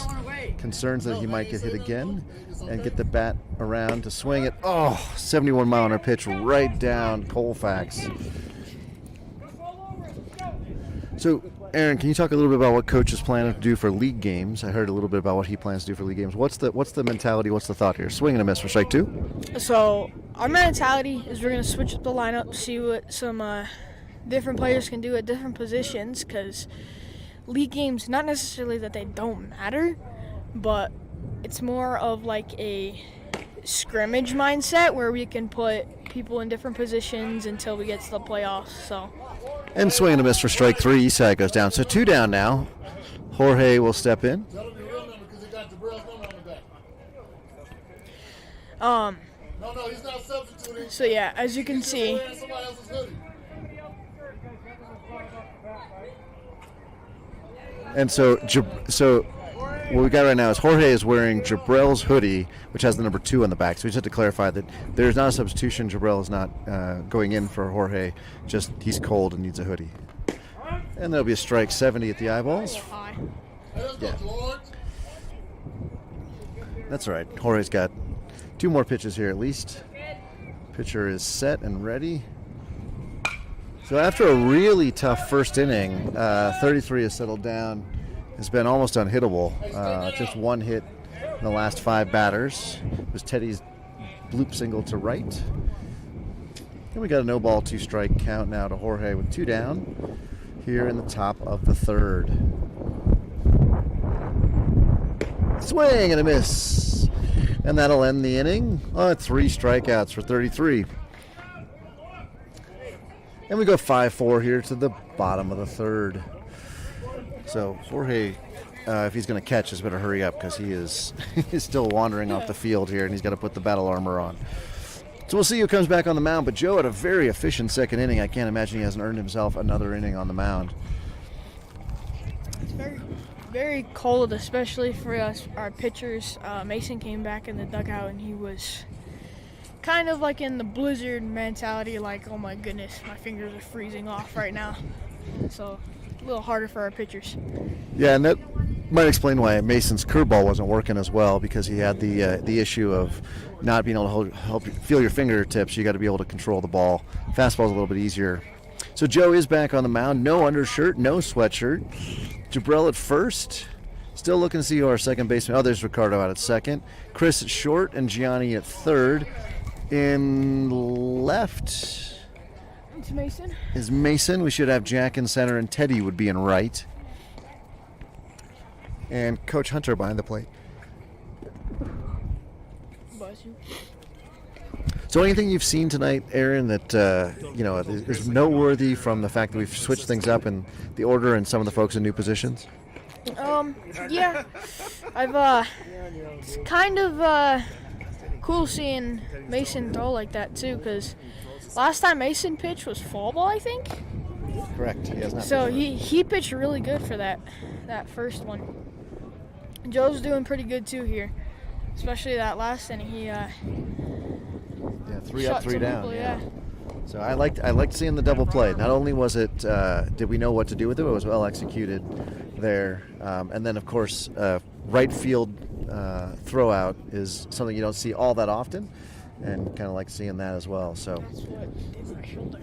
concerns that he might get hit again and get the bat around to swing it. 71 mile an hour pitch right down Colfax. So, Aaron, can you talk a little bit about what Coach is planning to do for league games? I heard a little bit about what he plans to do for league games. What's the mentality? What's the thought here? Swing and a miss for strike 2? So our mentality is we're going to switch up the lineup, see what some different players can do at different positions, because league games, not necessarily that they don't matter, but it's more of a scrimmage mindset where we can put people in different positions until we get to the playoffs. So. And swing and a miss for strike 3. Isai goes down. So 2 down now. Jorge will step in. So yeah, as you can see, and so what we got right now is Jorge is wearing Jabrell's hoodie, which has the number 2 on the back. So we just have to clarify that there's not a substitution. Jabrell is not going in for Jorge. Just he's cold and needs a hoodie. And there'll be a strike 70 at the eyeballs. Yeah. That's all right. Jorge's got 2 more pitches here at least. Pitcher is set and ready. So after a really tough first inning, 33 has settled down. Has been almost unhittable. Just 1 hit in the last 5 batters. It was Teddy's bloop single to right. And we got a no ball 2 strike count now to Jorge with 2 down here in the top of the 3rd. Swing and a miss. And that'll end the inning. 3 strikeouts for 33. And we go 5-4 here to the bottom of the 3rd. So Jorge if he's going to catch, he's better hurry up because he is he's still wandering off the field here, and he's got to put the battle armor on. So we'll see who comes back on the mound. But Joe had a very efficient second inning. I can't imagine he hasn't earned himself another inning on the mound. It's very, very cold, especially for us, our pitchers. Mason came back in the dugout, and he was kind of like in the blizzard mentality, like, oh my goodness, my fingers are freezing off right now. So a little harder for our pitchers. Yeah, and that might explain why Mason's curveball wasn't working as well, because he had the issue of not being able to feel your fingertips. You got to be able to control the ball. Fastball's a little bit easier. So Joe is back on the mound. No undershirt, no sweatshirt. Jabril at first. Still looking to see who our second baseman. Oh, there's Ricardo out at second. Chris at short and Gianni at third. In left It's Mason. is Mason. We should have Jack in center, and Teddy would be in right. And Coach Hunter behind the plate. Bless you. So anything you've seen tonight, Aaron, that is noteworthy from the fact that we've switched things up in the order and some of the folks in new positions? Yeah, it's kind of cool seeing Mason throw like that too, because last time Mason pitched was fall ball, I think. Correct. He has not. So he pitched really good for that first one. Joe's doing pretty good too here, especially that last inning. He 3 shut up, 3 some down. people, Yeah. So I liked seeing the double play. Not only was it did we know what to do with it, it was well executed there. And then of course right field throw out is something you don't see all that often, and kind of like seeing that as well. So That's what did my shoulder.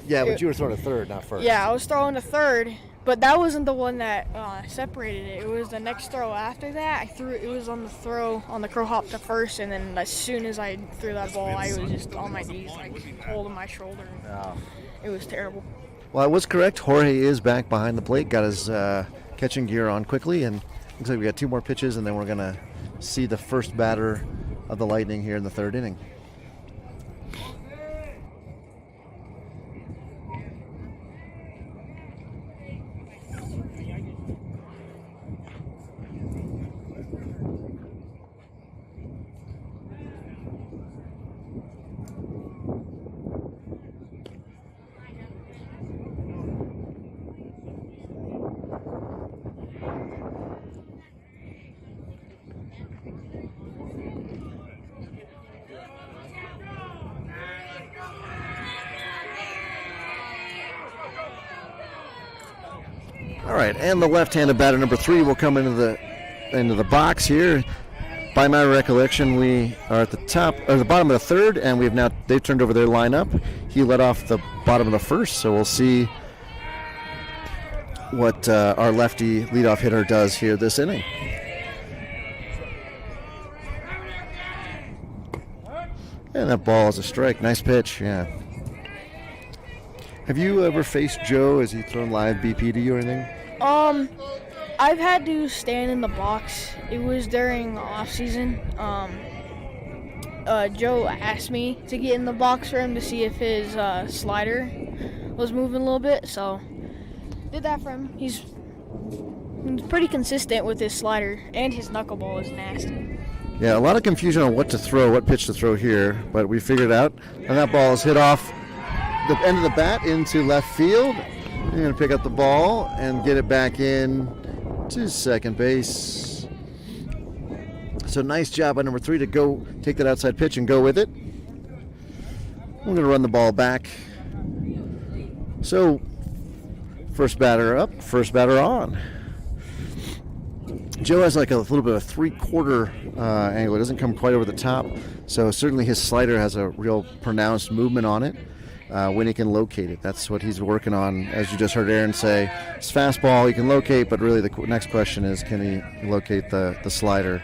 yeah, but you were throwing to third, not first. Yeah, I was throwing to third, but that wasn't the one that separated it. It was the next throw after that. It was on the throw on the crow hop to first, and then as soon as I threw that ball, I was just on my knees, like holding my shoulder. Oh. It was terrible. Well, I was correct. Jorge is back behind the plate. Got his catching gear on quickly, and looks like we got 2 more pitches, and then we're gonna see the first batter of the Lightning here in the 3rd inning. All right, and the left-handed batter number 3 will come into the box here. By my recollection, we are at the bottom of the 3rd, and they've turned over their lineup. He led off the bottom of the 1st, so we'll see what our lefty leadoff hitter does here this inning. And that ball is a strike. Nice pitch, yeah. Have you ever faced Joe? Has he thrown live BP to you or anything? I've had to stand in the box. It was during off season. Joe asked me to get in the box for him to see if his slider was moving a little bit, so did that for him. He's pretty consistent with his slider, and his knuckleball is nasty. Yeah, a lot of confusion on what pitch to throw here, but we figured it out, and that ball is hit off the end of the bat into left field. You're going to pick up the ball and get it back in to second base. So nice job by number 3 to go take that outside pitch and go with it. We're going to run the ball back. So first batter up, first batter on. Joe has like a little bit of a 3/4 angle. It doesn't come quite over the top. So certainly his slider has a real pronounced movement on it. When he can locate it. That's what he's working on. As you just heard Aaron say, his fastball he can locate, but really the next question is, can he locate the slider?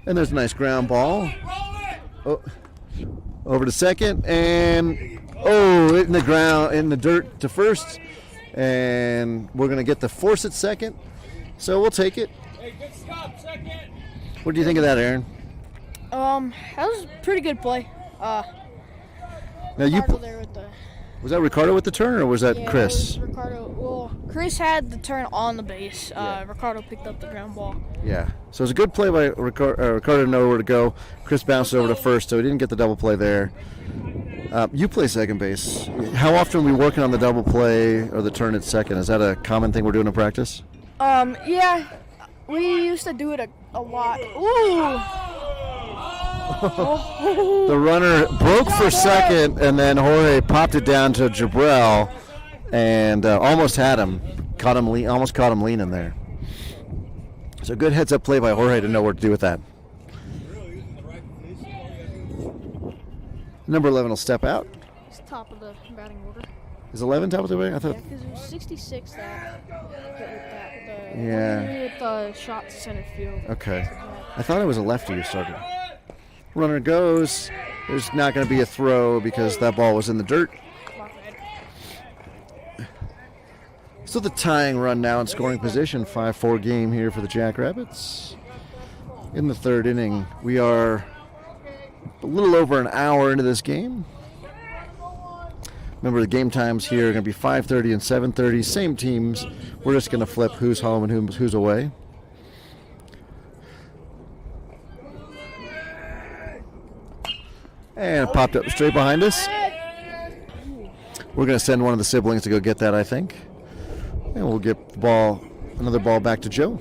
And there's a nice ground ball. Oh, over to second, and in the dirt to first. And we're going to get the force at second, so we'll take it. Hey, good stop, second. What do you think of that, Aaron? That was a pretty good play. Now Ricardo there with the was that Ricardo with the turn, or was that Yeah, Chris? it was Ricardo. Well, So Chris had the turn on the base. Yeah. Ricardo picked up the ground ball. Yeah. So it was a good play by Ricardo to know where to go. Chris bounced over to first, so he didn't get the double play there. You play second base. How often are we working on the double play or the turn at second? Is that a common thing we're doing in practice? Yeah, we used to do it a lot. Ooh. The runner broke for second, and then Jorge popped it down to Jabrell, and almost had him. Almost caught him leaning there. So good heads-up play by Jorge to know what to do with that. Number 11 will step out. It's top of the batting order. Is 11 top of the way? I thought. Yeah, because it was 66 that hit with Yeah. with the shot to center field. Okay. I thought it was a lefty who started. Runner goes. There's not going to be a throw because that ball was in the dirt. So the tying run now in scoring position, 5-4 game here for the Jackrabbits. In the third inning, we are a little over an hour into this game. Remember, the game times here are going to be 5:30 and 7:30. Same teams. We're just going to flip who's home and who's away. And it popped up straight behind us. We're going to send one of the siblings to go get that, I think. And we'll get the ball, another ball back to Joe.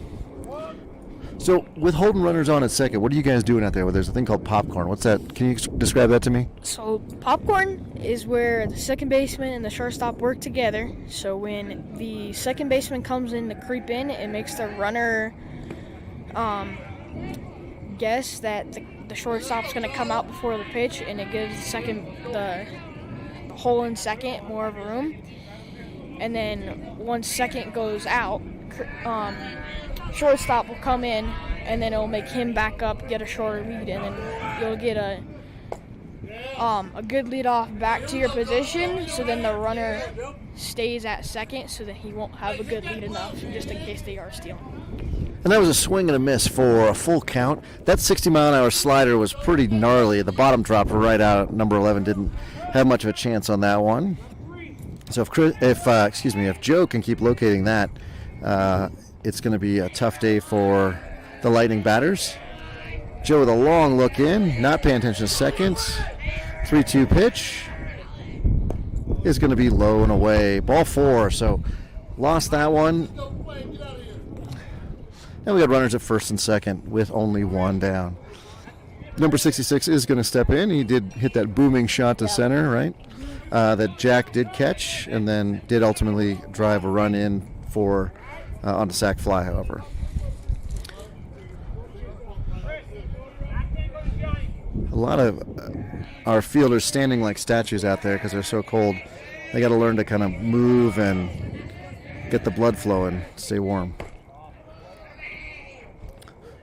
So with holding runners on at second, what are you guys doing out there? Well, there's a thing called popcorn. What's that? Can you describe that to me? So popcorn is where the second baseman and the shortstop work together. So when the second baseman comes in to creep in, it makes the runner guess that the shortstop's going to come out before the pitch, and it gives the hole in second more of a room. And then once second goes out, shortstop will come in, and then it'll make him back up, get a shorter lead, and then you'll get a good lead off back to your position. So then the runner stays at second, so that he won't have a good lead enough, just in case they are stealing. And that was a swing and a miss for a full count. That 60-mile-an-hour slider was pretty gnarly. The bottom dropper right out. Number 11 didn't have much of a chance on that one. So if Joe can keep locating that, it's going to be a tough day for the Lightning batters. Joe with a long look in, not paying attention to seconds. 3-2 pitch is going to be low and away. Ball 4, so lost that one. And we got runners at first and second with only one down. Number 66 is going to step in. He did hit that booming shot to center, right? That Jack did catch and then did ultimately drive a run in for on the sac fly, however. A lot of our fielders standing like statues out there because they're so cold. They got to learn to kind of move and get the blood flowing, stay warm.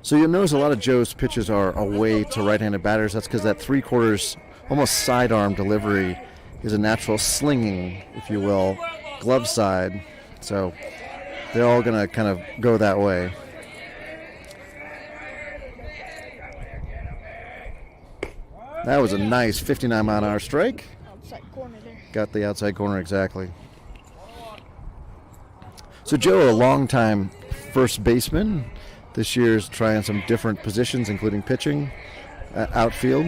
So you'll notice a lot of Joe's pitches are away to right-handed batters. That's because that 3/4 almost sidearm delivery is a natural slinging, if you will, glove side. So they're all going to kind of go that way. That was a nice 59-mile-an-hour strike. Outside corner there. Got the outside corner exactly. So Joe, a longtime first baseman. This year's trying some different positions, including pitching, outfield.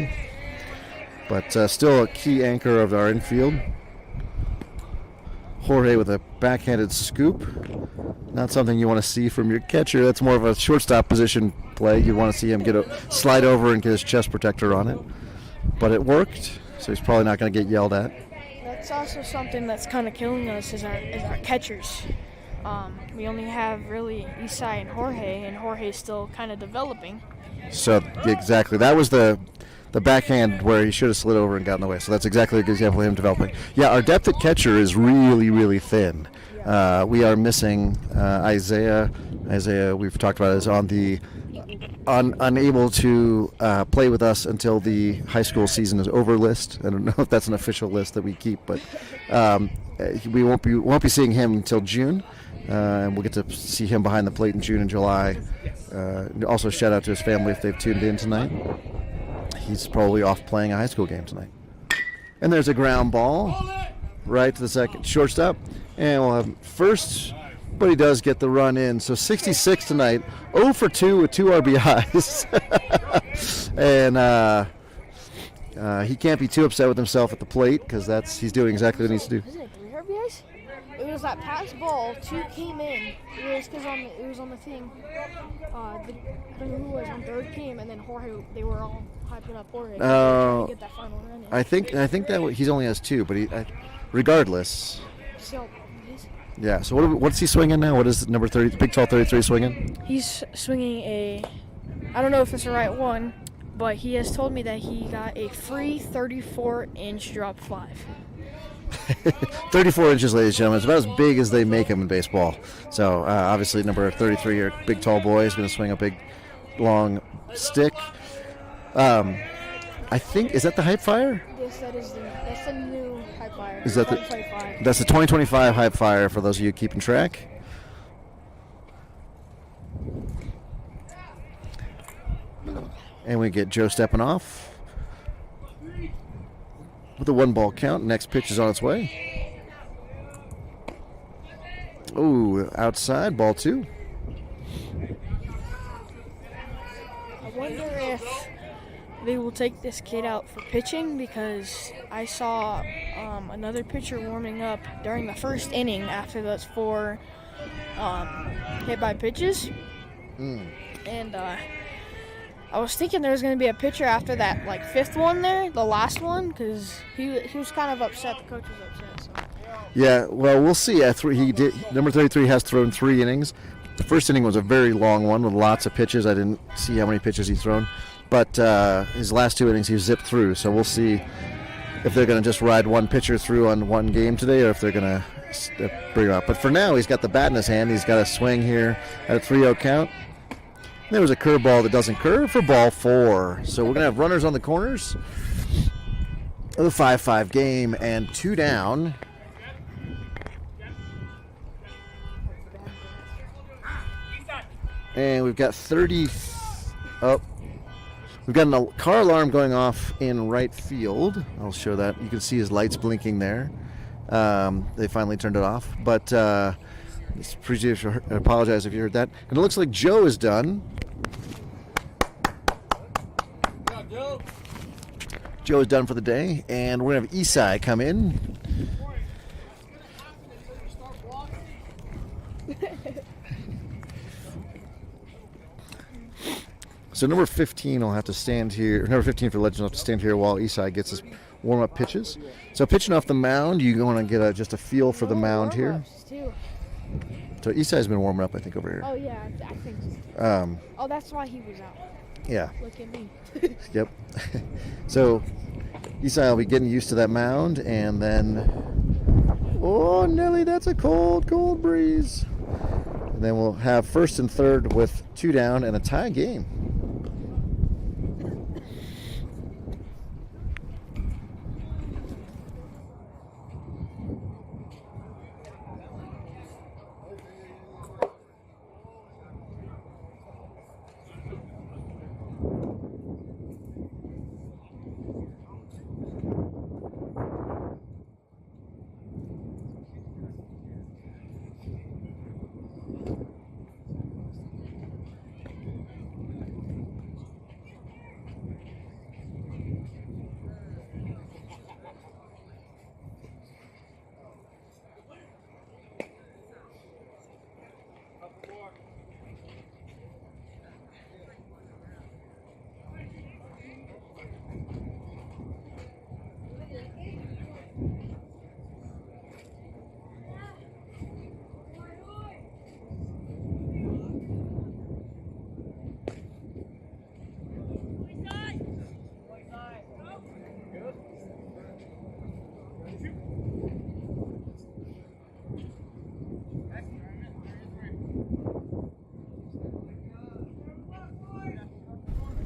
But still a key anchor of our infield. Jorge with a backhanded scoop. Not something you want to see from your catcher. That's more of a shortstop position play. You want to see him slide over and get his chest protector on it. But it worked, so he's probably not going to get yelled at. That's also something that's kind of killing us is our catchers. We only have really Isai and Jorge's still kind of developing. So exactly, that was the backhand where he should have slid over and got in the way. So that's exactly a good example of him developing. Yeah, our depth at catcher is really, really thin. We are missing Isaiah. Isaiah, we've talked about, is on the unable to play with us until the high school season is over list. I don't know if that's an official list that we keep, but we won't be seeing him until June. And we'll get to see him behind the plate in June and July. Also, shout out to his family if they've tuned in tonight. He's probably off playing a high school game tonight. And there's a ground ball right to the second shortstop. And we'll have first, but he does get the run in. So 66 tonight, 0 for 2 with 2 RBIs. And he can't be too upset with himself at the plate because he's doing exactly what he needs to do. Wasn't it 3 RBIs? It was that pass ball. 2 came in. It was because it was on the thing. I don't know who was on third came, and then Jorge. They were all hyping up Jorge. Trying to get that final run in. I think that he only has 2, but regardless. So, Yeah. So what's he swinging now? What is number 30, Big Tall 33 swinging? he's swinging I don't know if it's the right one, but he has told me that he got a free 34-inch drop 5. 34 inches, ladies and gentlemen. It's about as big as they make them in baseball. So obviously, number 33 here, big tall boy, is going to swing a big, long stick. I think, is that the Hype Fire? Yes, that's the new Hype Fire. Is that that's the 2025 Hype Fire for those of you keeping track. And we get Joe stepping off with a 1-ball count. Next pitch is on its way. Ooh, outside, ball 2. I wonder if they will take this kid out for pitching, because I saw another pitcher warming up during the first inning after those 4 hit by pitches. And I was thinking there was going to be a pitcher after that, like 5th one there, the last one, because he was kind of upset. The coach was upset. So. Yeah, well, we'll see. Number 33 has thrown 3 innings. The first inning was a very long one with lots of pitches. I didn't see how many pitches he's thrown. But his last 2 innings he zipped through. So we'll see if they're going to just ride one pitcher through on one game today, or if they're going to bring him out. But for now, he's got the bat in his hand. He's got a swing here at a 3-0 count. There was a curveball that doesn't curve for ball 4. So we're going to have runners on the corners of the 5-5 game and 2 down. And we've got 30. Oh, we've got a car alarm going off in right field. I'll show that. You can see his lights blinking there. They finally turned it off. But I apologize if you heard that. And it looks like Joe is done. Joe is done for the day, and we're going to have Isai come in. So number 15 will have to stand here. Number 15 for Legends will have to stand here while Isai gets his warm-up pitches. So pitching off the mound, you want to get just a feel for the mound here. So Isai's been warming up, I think, over here. Oh, yeah, I think so. That's why he was out. Yeah. Look at me. Yep. So Isai will be getting used to that mound, and then, oh, Nelly, that's a cold, cold breeze. And then we'll have first and third with 2 down and a tie game.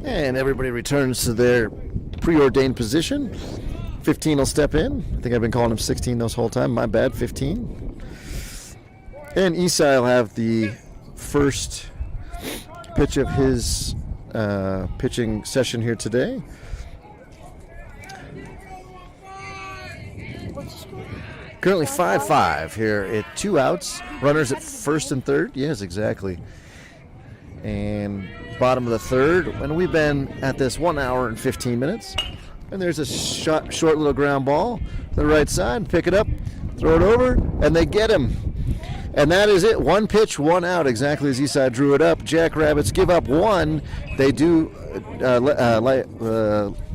And everybody returns to their preordained position. 15 will step in. I think I've been calling him 16 this whole time. My bad, 15. And Isai will have the first pitch of his pitching session here today. What's the score? Currently 5-5 here at 2 outs. Runners at first and third. Yes, exactly. And bottom of the third. And we've been at this 1 hour and 15 minutes. And there's a short little ground ball to the right side. Pick it up, throw it over, and they get him. And that is it. 1 pitch, 1 out, exactly as Eastside drew it up. Jackrabbits give up 1. They do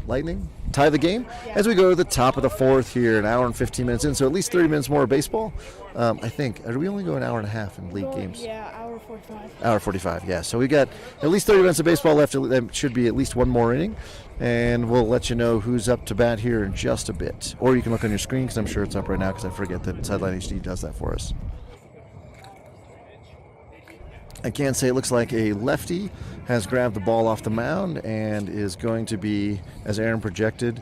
Lightning tie the game as we go to the top of the 4th here, an hour and 15 minutes in. So at least 30 minutes more of baseball. I think. Are we only go an hour and a half in league games? Yeah, hour 45. Hour 45, yeah. So we got at least 30 minutes of baseball left. There should be at least 1 more inning. And we'll let you know who's up to bat here in just a bit. Or you can look on your screen, because I'm sure it's up right now, because I forget that Sideline HD does that for us. I can say it looks like a lefty has grabbed the ball off the mound and is going to be, as Aaron projected,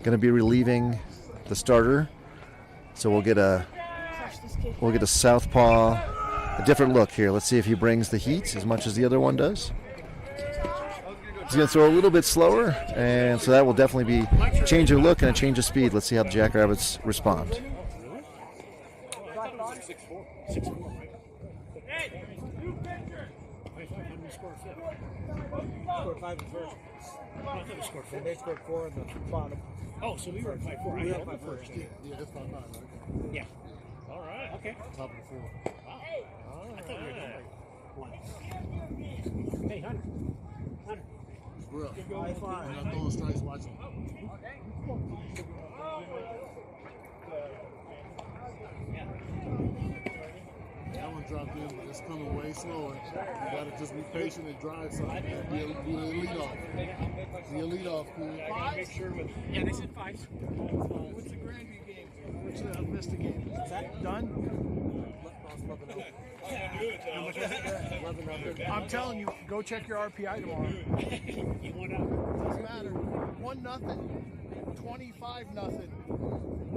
going to be relieving the starter. So we'll get a southpaw, a different look here. Let's see if he brings the heat as much as the other one does. He's going to throw a little bit slower, and so that will definitely be a change of look and a change of speed. Let's see how the Jackrabbits respond. Scored 5 in first. I thought we scored 4. They scored 4 in the bottom. Oh, so we were at 5-4. We had 5 first. Yeah, that's 5-5, right? Yeah. All right. Okay. Top of the 4. Wow. I thought we were doing like 1. Hey, Hunter. It's real. 5-5. We're not throwing strikes, watching. That one dropped in, but it's coming way slower. You gotta just be patient and drive something. Be a lead off. Be a lead off, kid. Make sure with. Yeah, they said 5. What's the Grandview game? What's the Vista game? Is that done? I'm telling you, go check your RPI tomorrow. You want out? Doesn't matter. 1-0, 25-0.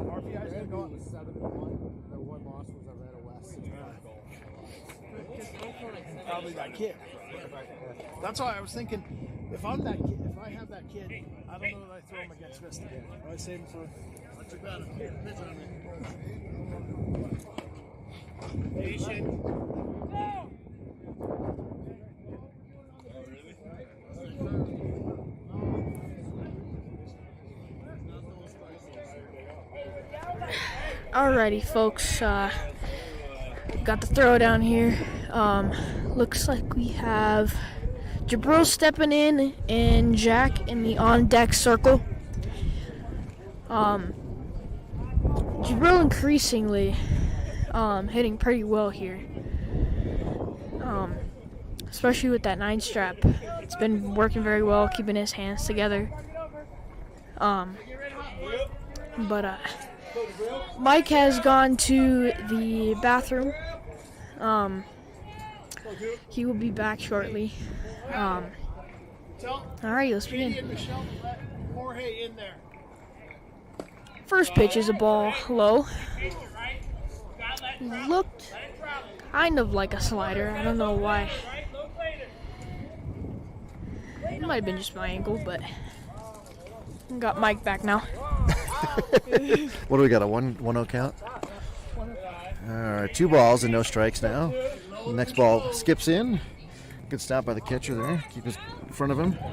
RPI's gonna go up. 7-1. Their one loss was Arvada West. Probably that kid. That's why I was thinking, if I'm that kid, if I have that kid, I don't know that I throw him against Vista. I save him for. What's your batter? Pitch on it. Patient. Alrighty, folks. Got the throw down here. Looks like we have Jabril stepping in and Jack in the on-deck circle. Jabril increasingly hitting pretty well here. Especially with that 9 strap. It's been working very well, keeping his hands together. But Mike has gone to the bathroom. He will be back shortly. Alright, let's begin. Jorge in there. First pitch is a ball low. Looked kind of like a slider. I don't know why. It might have been just my angle, but got Mike back now. What do we got, a 1-0 count? All right, 2 balls and no strikes now. The next ball skips in. Good stop by the catcher there. Keep us in front of him. I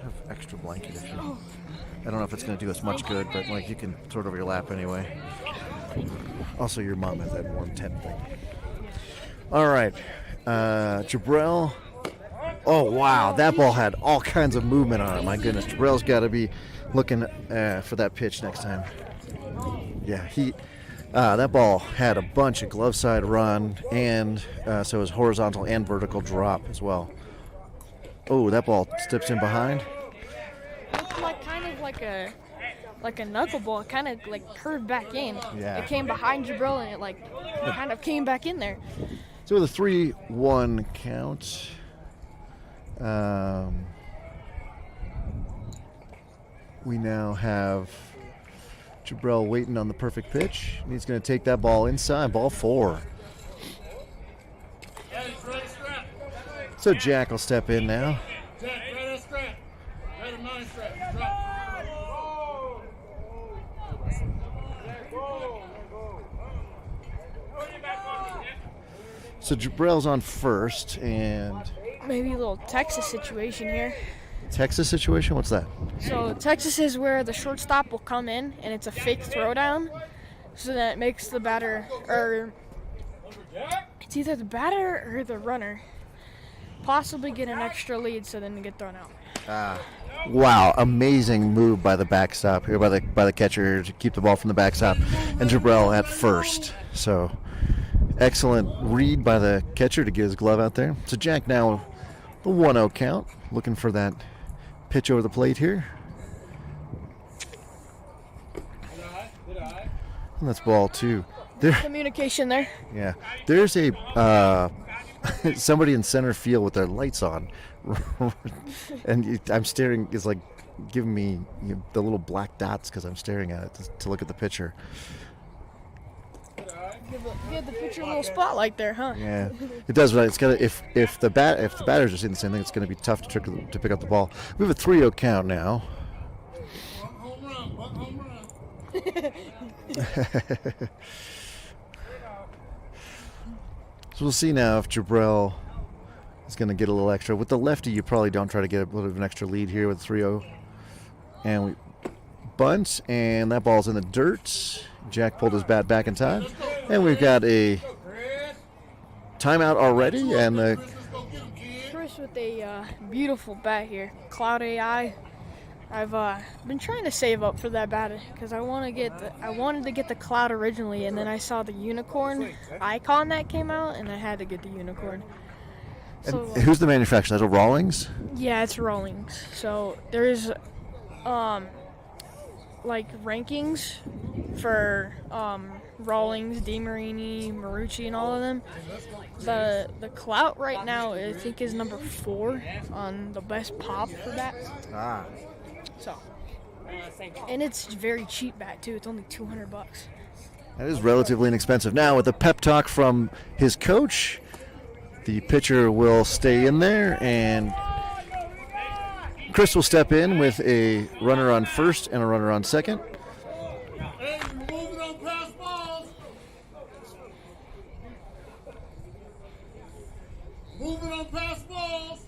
have extra blanket if you. I don't know if it's going to do us much good, but like you can throw it over your lap anyway. Also, your mom has that warm tent thing. All right, Jabril. Oh wow, that ball had all kinds of movement on it. My goodness, Jabril's got to be looking for that pitch next time. Yeah, that ball had a bunch of glove side run, and so it was horizontal and vertical drop as well. Oh, that ball steps in behind. Looked like kind of like a knuckleball. It kind of like curved back in. Yeah. It came behind Jabril and it kind of came back in there. So with a 3-1 count, we now have Jabril waiting on the perfect pitch. And he's going to take that ball inside, ball 4. So Jack will step in now. Jack, right on strap. Right on 9 strap. Drop. So Jabrell's on first, and Maybe a little Texas situation here. Texas situation? What's that? So Texas is where the shortstop will come in, and it's a fake throwdown, so that makes the batter, or it's either the batter or the runner, possibly get an extra lead, so then they get thrown out. Wow, amazing move by the backstop here, by the catcher to keep the ball from the backstop, and Jabrell at first. So excellent read by the catcher to get his glove out there. So Jack now the 1-0 count, looking for that pitch over the plate here. And that's ball 2. There, Communication there. yeah, there's a somebody in center field with their lights on, and I'm staring. It's like giving me the little black dots because I'm staring at it to look at the pitcher. Give the pitcher a little spotlight there, huh? Yeah, it does. But it's gonna if the batters are seeing the same thing, it's gonna be tough to pick up the ball. We have a 3-0 count now. Home run. So we'll see now if Jabrell is going to get a little extra. With the lefty, you probably don't try to get a little bit of an extra lead here with 3-0. And we bunt, and that ball's in the dirt. Jack pulled his bat back in time. And we've got a timeout already. And Chris with a beautiful bat here. Cloud AI. I've been trying to save up for that bat because I wanted to get the Cloud originally, and then I saw the unicorn icon that came out, and I had to get the unicorn. So who's the manufacturer? Is that Rawlings? yeah, it's Rawlings. So there's like rankings for Rawlings, DeMarini, Marucci, and all of them. The Clout right now I think is number 4 on the best pop for that. So, and it's very cheap bat too. It's only $200. That is relatively inexpensive. Now with a pep talk from his coach, the pitcher will stay in there, and Chris will step in with a runner on first and a runner on second. Hey, you're moving on past balls. Moving on past balls.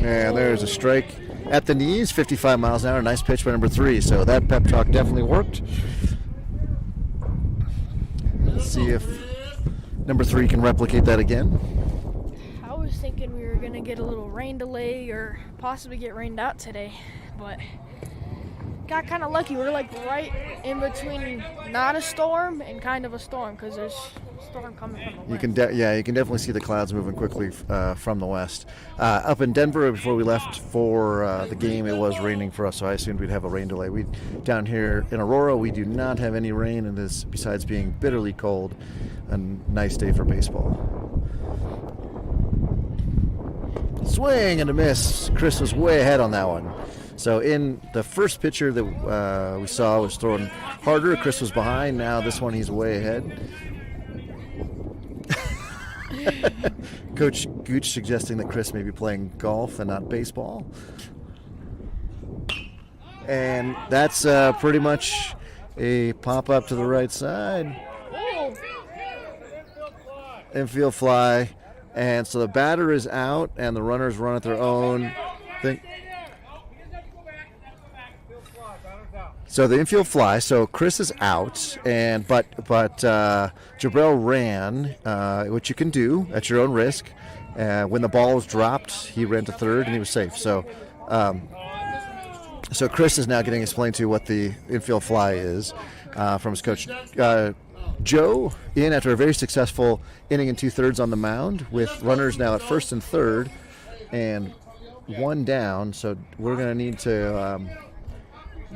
And there's a strike at the knees, 55 miles an hour. Nice pitch by number 3. So that pep talk definitely worked. Let's see if number 3 can replicate that again. I was thinking we were gonna get a little rain delay or possibly get rained out today, but got kind of lucky. We're like right in between not a storm and kind of a storm because there's a storm coming from the west. You can definitely see the clouds moving quickly from the west. Up in Denver, before we left for the game, it was raining for us, so I assumed we'd have a rain delay. Down here in Aurora, we do not have any rain, and this, besides being bitterly cold, a nice day for baseball. Swing and a miss. Chris was way ahead on that one. So in the first pitcher that we saw was throwing harder, Chris was behind. Now this one he's way ahead. Coach Gooch suggesting that Chris may be playing golf and not baseball. And that's pretty much a pop up to the right side. Infield fly. And so the batter is out and the runners run at their own thing. So the infield fly. So Chris is out, and but Jabrell ran, which you can do at your own risk. When the ball was dropped, he ran to third and he was safe. So Chris is now getting explained to what the infield fly is from his coach. Joe in after a very successful inning and 2/3 on the mound with runners now at first and third and one down. So we're going to need to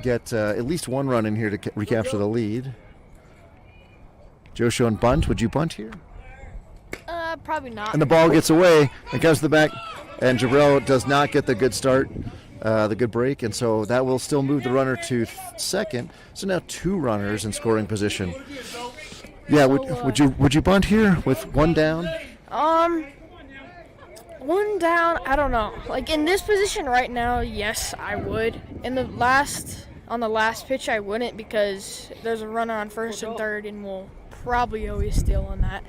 get at least one run in here to recapture the lead. Joe showing bunt. Would you bunt here? Probably not. And the ball gets away. It comes to the back, and Jabrell does not get the good start, the good break, and so that will still move the runner to second. So now 2 runners in scoring position. Yeah, would you bunt here with one down? One down, I don't know. Like in this position right now, yes, I would. In the last on the last pitch, I wouldn't because there's a runner on first and third, and we'll probably always steal on that.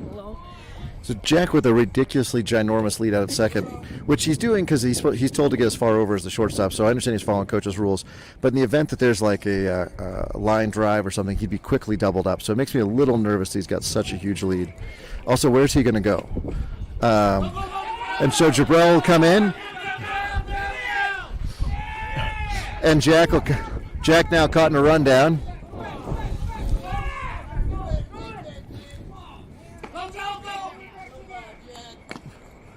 Hello. So Jack with a ridiculously ginormous lead out at second, which he's doing because he's told to get as far over as the shortstop. So I understand he's following coach's rules. But in the event that there's like a line drive or something, he'd be quickly doubled up. So it makes me a little nervous that he's got such a huge lead. Also, where's he going to go? And so Jabril will come in, and Jack now caught in a rundown.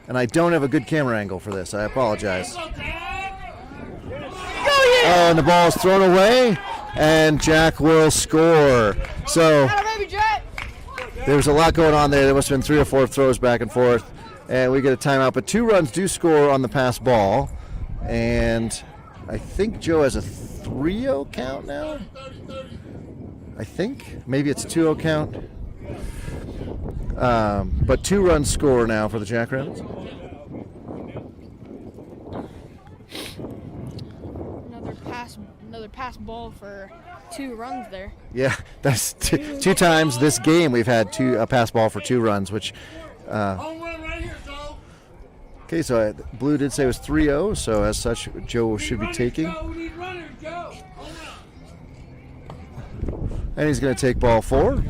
And I don't have a good camera angle for this. I apologize. Oh, and the ball is thrown away, and Jack will score. So there's a lot going on there. There must have been 3 or 4 throws back and forth, and we get a timeout. But 2 runs do score on the pass ball, and I think Joe has a 3-0 count now. I think maybe it's 2-0 count. But 2 runs score now for the Jackrabbits. Another pass ball for 2 runs there. Yeah, that's two times this game we've had a pass ball for 2 runs, which. Okay, so Blue did say it was 3-0, so as such, Joe should be taking. And he's going to take ball 4.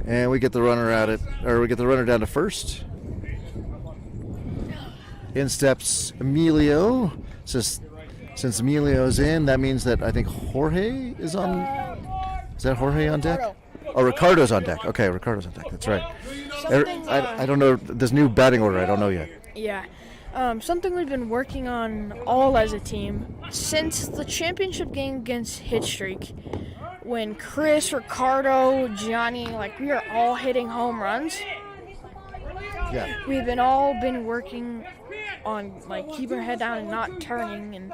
And we get the runner down to first. In steps Emilio. Since Emilio's in, that means that I think Jorge is on. Is that Jorge on deck? Oh, Ricardo's on deck. Okay, Ricardo's on deck. That's right. I don't know. There's new batting order. I don't know yet. Yeah. Something we've been working on all as a team since the championship game against Hit Streak. When Chris, Ricardo, Johnny, we are all hitting home runs. Yeah. We've been working on keeping our head down and not turning, and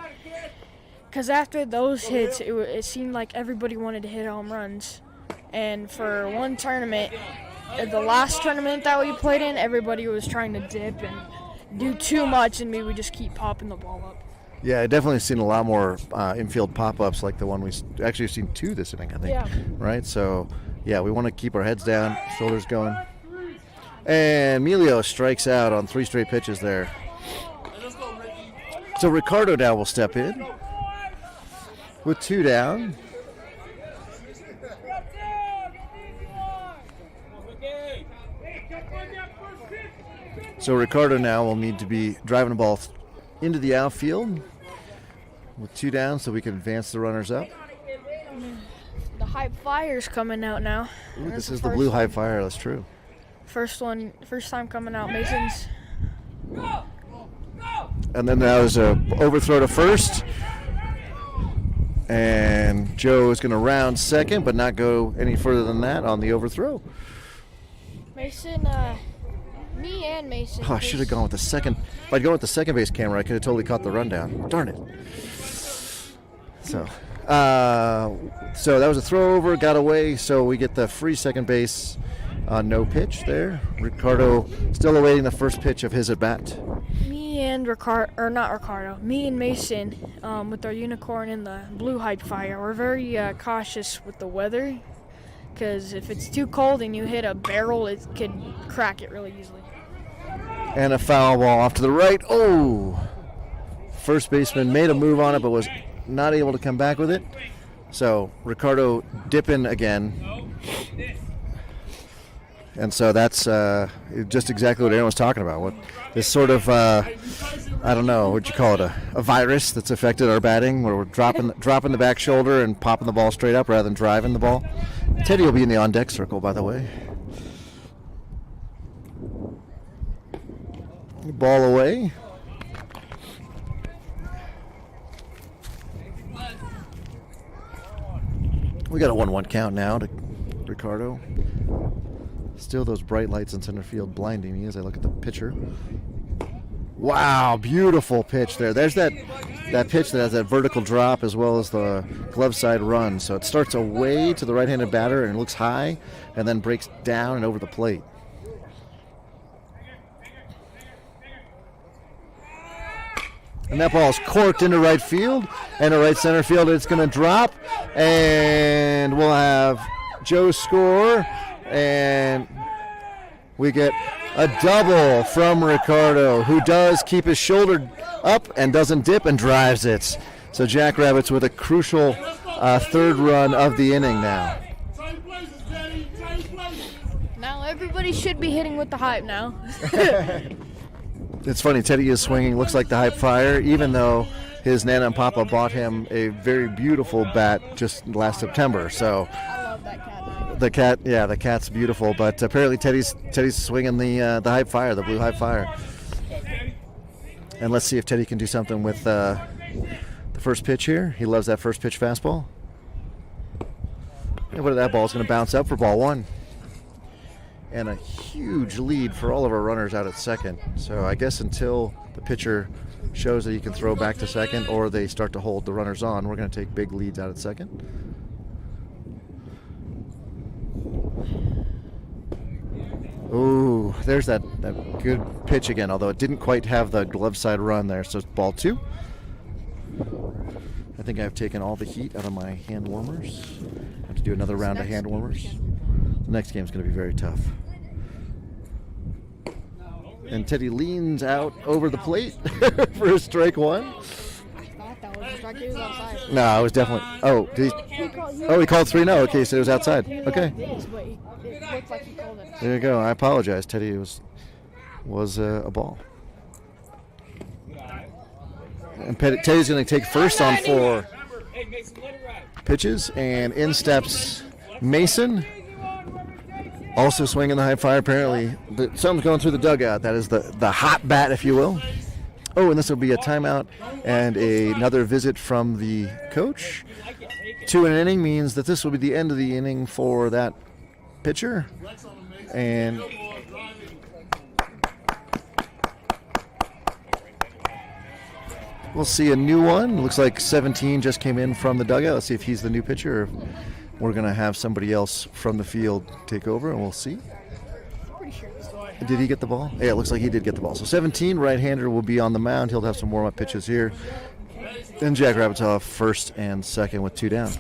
because after those hits, it seemed like everybody wanted to hit home runs. And for one tournament, the last tournament that we played in, everybody was trying to dip and do too much, and we would just keep popping the ball up. Yeah, I definitely seen a lot more infield pop-ups like the one we actually have seen 2 this inning, I think. Yeah. Right? So, yeah, we want to keep our heads down, shoulders going. And Emilio strikes out on 3 straight pitches there. So Ricardo now will step in with 2 down. So Ricardo now will need to be driving the ball into the outfield with 2 down so we can advance the runners up. The Hype Fire's coming out now. Ooh, this is the blue Hype Fire, that's true. First time coming out, Mason's. And then that was a overthrow to first. And Joe is going to round second, but not go any further than that on the overthrow. Mason, me and Mason. Oh, I should have gone with the second. If I'd gone with the second base camera, I could have totally caught the rundown. Darn it. So that was a throw over, got away, so we get the free second base no pitch there. Ricardo still awaiting the first pitch of his at bat. Me and Mason, with our unicorn and the blue Hype Fire, we're very cautious with the weather, because if it's too cold and you hit a barrel, it could crack it really easily. And a foul ball off to the right. Oh! First baseman made a move on it, but was not able to come back with it. So Ricardo dipping again. And so that's just exactly what Aaron was talking about. What this sort of, I don't know, what'd you call it, a virus that's affected our batting, where we're dropping the back shoulder and popping the ball straight up rather than driving the ball. Teddy will be in the on-deck circle, by the way. Ball away. We got a 1-1 count now to Ricardo. Still those bright lights in center field blinding me as I look at the pitcher. Wow, beautiful pitch there. There's that that pitch that has that vertical drop as well as the glove side run. So it starts away to the right-handed batter and looks high and then breaks down and over the plate. And that ball is corked into right field and to right center field. It's going to drop, and we'll have Joe score, and we get a double from Ricardo, who does keep his shoulder up and doesn't dip and drives it. So Jackrabbits with a crucial third run of the inning now. Now everybody should be hitting with the hype now. It's funny, Teddy is swinging, looks like the Hype Fire, even though his Nana and Papa bought him a very beautiful bat just last September. So I love that cat. the cat's beautiful, but apparently Teddy's swinging the Hype Fire, the blue Hype Fire. And let's see if Teddy can do something with the first pitch here. He loves that first pitch fastball. And what that ball is going to bounce up for ball one. And a huge lead for all of our runners out at second. So I guess until the pitcher shows that he can throw back to second or they start to hold the runners on, we're going to take big leads out at second. Ooh, there's that good pitch again, although it didn't quite have the glove side run there. So it's ball two. I think I've taken all the heat out of my hand warmers. I have to do another round of hand warmers. The next game is going to be very tough. And Teddy leans out over the plate for a strike one. I thought that was a strike. He was outside. No, it was definitely. Oh, did he called 3-0. Okay, so it was outside. Okay. It looked like he called it. There you go. I apologize, Teddy. It was a ball. And Teddy's going to take first on 4 pitches, and in steps Mason. Also swinging the High Fire, apparently. Something's going through the dugout. That is the hot bat, if you will. Oh, and this will be a timeout and another visit from the coach. 2 in an inning means that this will be the end of the inning for that pitcher. And we'll see a new one. Looks like 17 just came in from the dugout. Let's see if he's the new pitcher, or we're going to have somebody else from the field take over, and we'll see. Did he get the ball? Yeah, it looks like he did get the ball. So 17, right-hander, will be on the mound. He'll have some warm-up pitches here. Then Jackrabbits off first and second with 2 down.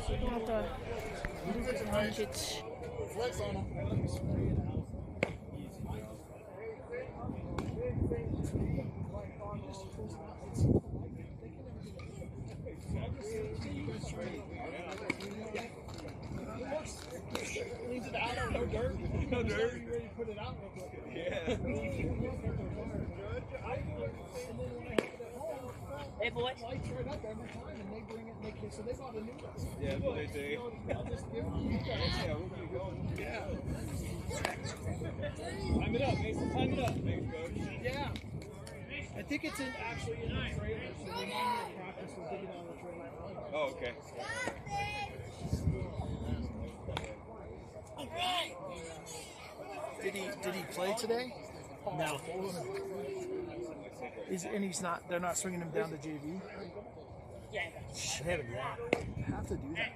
No dirt. Hey, boy. Yeah, that's what they say. Climb it up, Mason. Climb it up. Thanks, Coach. Yeah. I think it's actually in the trailer, so they might practice with digging on the trailer. Oh, okay. Did he play today? No. He's not. They're not swinging him down to JV. Yeah. Shit, you have to do that.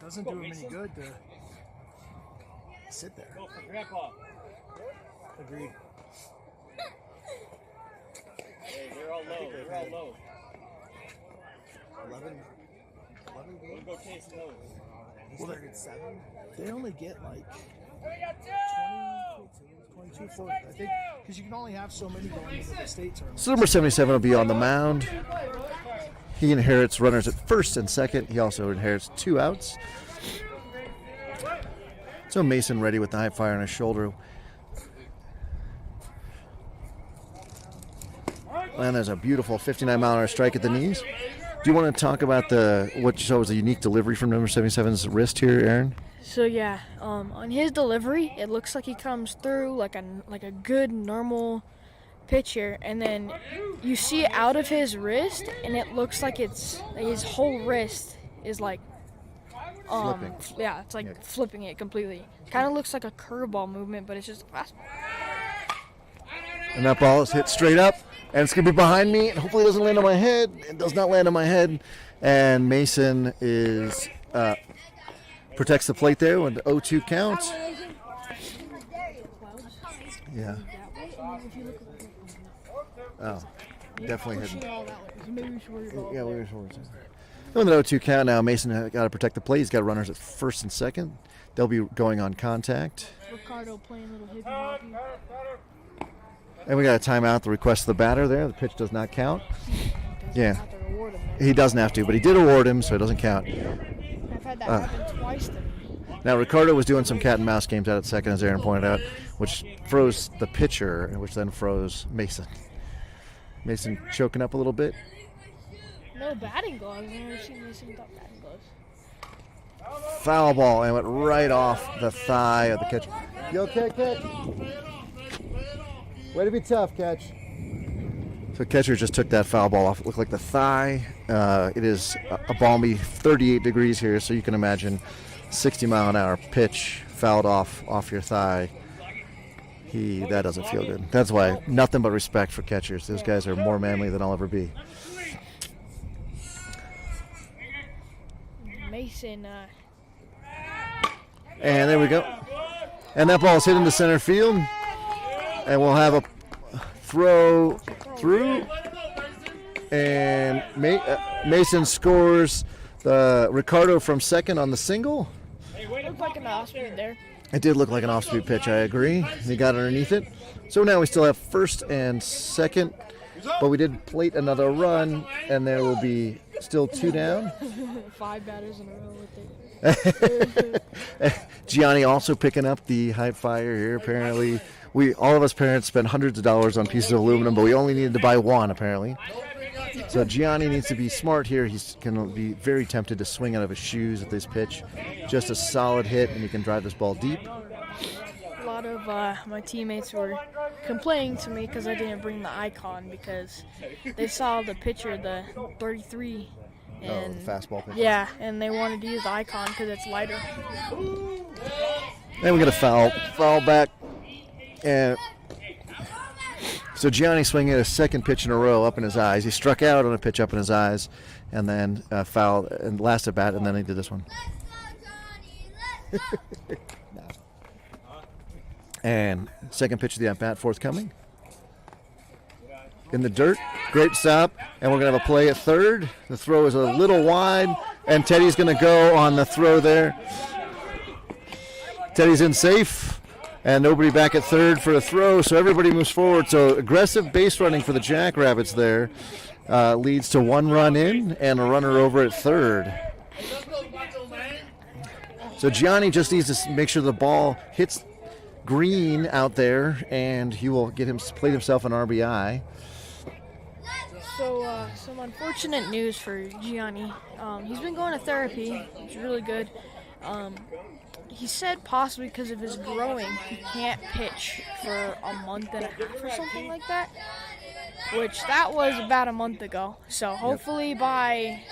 Doesn't do him any good to sit there. Go for Grandpa. Agreed. Hey, they're all low. They're all low. 11 games. Go chase those. Well, they only get like 22 for I think, because you can only have so many going into the state tournament. So number 77 will be on the mound. He inherits runners at first and second. He also inherits 2 outs. So Mason ready with the High Fire on his shoulder. And there's a beautiful 59-mile-an-hour strike at the knees. Do you want to talk about what you saw was a unique delivery from number 77's wrist here, Aaron? So yeah, on his delivery, it looks like he comes through like a good normal pitcher, and then you see out of his wrist, and it looks like it's his whole wrist is like Flipping. Yeah, it's like flipping it completely. Kind of looks like a curveball movement, but it's just a fastball. And that ball is hit straight up And it's going to be behind me, and hopefully it doesn't land on my head. It does not land on my head. And Mason is protects the plate there with the 0-2 count. Yeah. Oh, definitely hidden. Yeah, we were short. With an 0-2 count now, Mason has got to protect the plate. He's got runners at first and second. They'll be going on contact. Ricardo playing little hippie hoppy. And we got a timeout. The request of the batter there. The pitch does not count. Yeah. He He doesn't have to, but he did award him, so it doesn't count. I've had that happen twice to me. Now, Ricardo was doing some cat and mouse games out at second, as Aaron pointed out, which froze the pitcher, which then froze Mason. Mason choking up a little bit. No batting gloves. I've never seen Mason without batting gloves. Foul ball, and went right off the thigh of the catcher. You okay, catch? Way to be tough, catch. So catcher just took that foul ball off. It looked like the thigh. It is a balmy 38 degrees here, so you can imagine 60-mile-an-hour pitch fouled off your thigh. That doesn't feel good. That's why nothing but respect for catchers. Those guys are more manly than I'll ever be. Mason. And there we go. And that ball is hit into center field. And we'll have a throw through. And Mason scores the Ricardo from second on the single. Looked like an off-speed there. It did look like an off-speed pitch, I agree. He got underneath it. So now we still have first and second, but we did plate another run, and there will be still 2 down. 5 batters in a row with it. Gianni also picking up the high fire here, apparently. All of us parents spend hundreds of dollars on pieces of aluminum, but we only needed to buy one, apparently. So Gianni needs to be smart here. He's going to be very tempted to swing out of his shoes at this pitch. Just a solid hit, and he can drive this ball deep. A lot of my teammates were complaining to me because I didn't bring the icon because they saw the pitcher, the 33. And the fastball pitcher. Yeah, and they wanted to use the icon because it's lighter. And we get a foul back. And so Gianni swinging at a second pitch in a row up in his eyes. He struck out on a pitch up in his eyes, and then fouled and last at bat, and then he did this one. And second pitch of the at bat forthcoming. In the dirt, great stop, and we're going to have a play at third. The throw is a little wide, and Teddy's going to go on the throw there. Teddy's in safe. And nobody back at third for a throw, so everybody moves forward. So aggressive base running for the Jackrabbits there leads to 1 run in and a runner over at third. So Gianni just needs to make sure the ball hits green out there, and he will play himself an RBI. So some unfortunate news for Gianni. He's been going to therapy, which is really good. He said possibly because of his growing, he can't pitch for a month and a half or something like that, which that was about a month ago. So hopefully by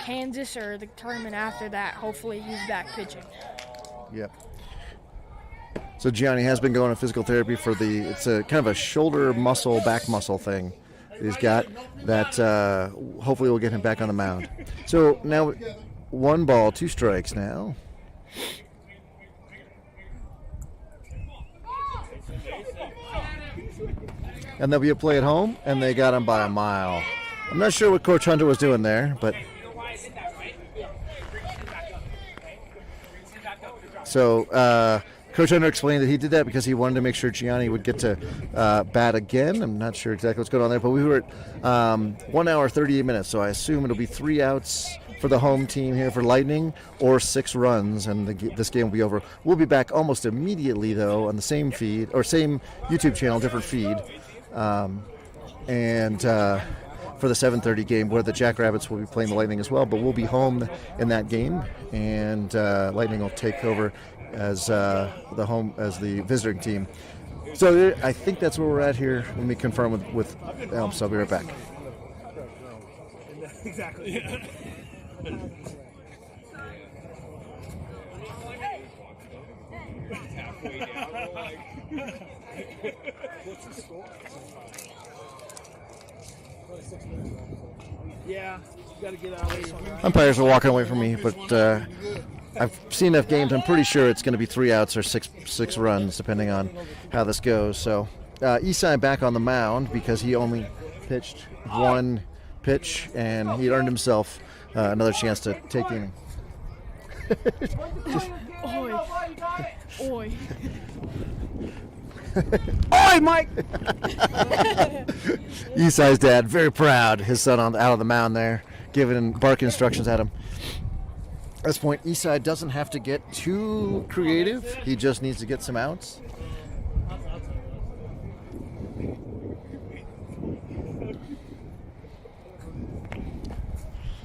Kansas or the tournament after that, hopefully he's back pitching. Yep. So Gianni has been going to physical therapy for it's a kind of a shoulder muscle, back muscle thing he's got that hopefully will get him back on the mound. So now 1 ball, 2 strikes now. And there'll be a play at home, and they got him by a mile. I'm not sure what Coach Hunter was doing there, but so Coach Hunter explained that he did that because he wanted to make sure Gianni would get to bat again. I'm not sure exactly what's going on there, but we were at 1 hour, 38 minutes, so I assume it'll be 3 outs for the home team here for Lightning, or 6 runs, and this game will be over. We'll be back almost immediately, though, on the same feed, or same YouTube channel, different feed, and for the 7:30 game, where the Jackrabbits will be playing the Lightning as well, but we'll be home in that game, and Lightning will take over as the visiting team. So I think that's where we're at here. Let me confirm with Elms. I'll be right back. Exactly. Halfway down, we're like, what's the score? Yeah, got to get out of this one, right? Umpires are walking away from me, but I've seen enough games. I'm pretty sure it's going to be 3 outs or six runs, depending on how this goes. So Eastside back on the mound because he only pitched 1 pitch, and he earned himself another chance to take the inning. Oi. Oi. Oi, Mike! Eastside's dad, very proud. His son out of the mound there, giving barking instructions at him. At this point, Eastside doesn't have to get too creative. He just needs to get some outs.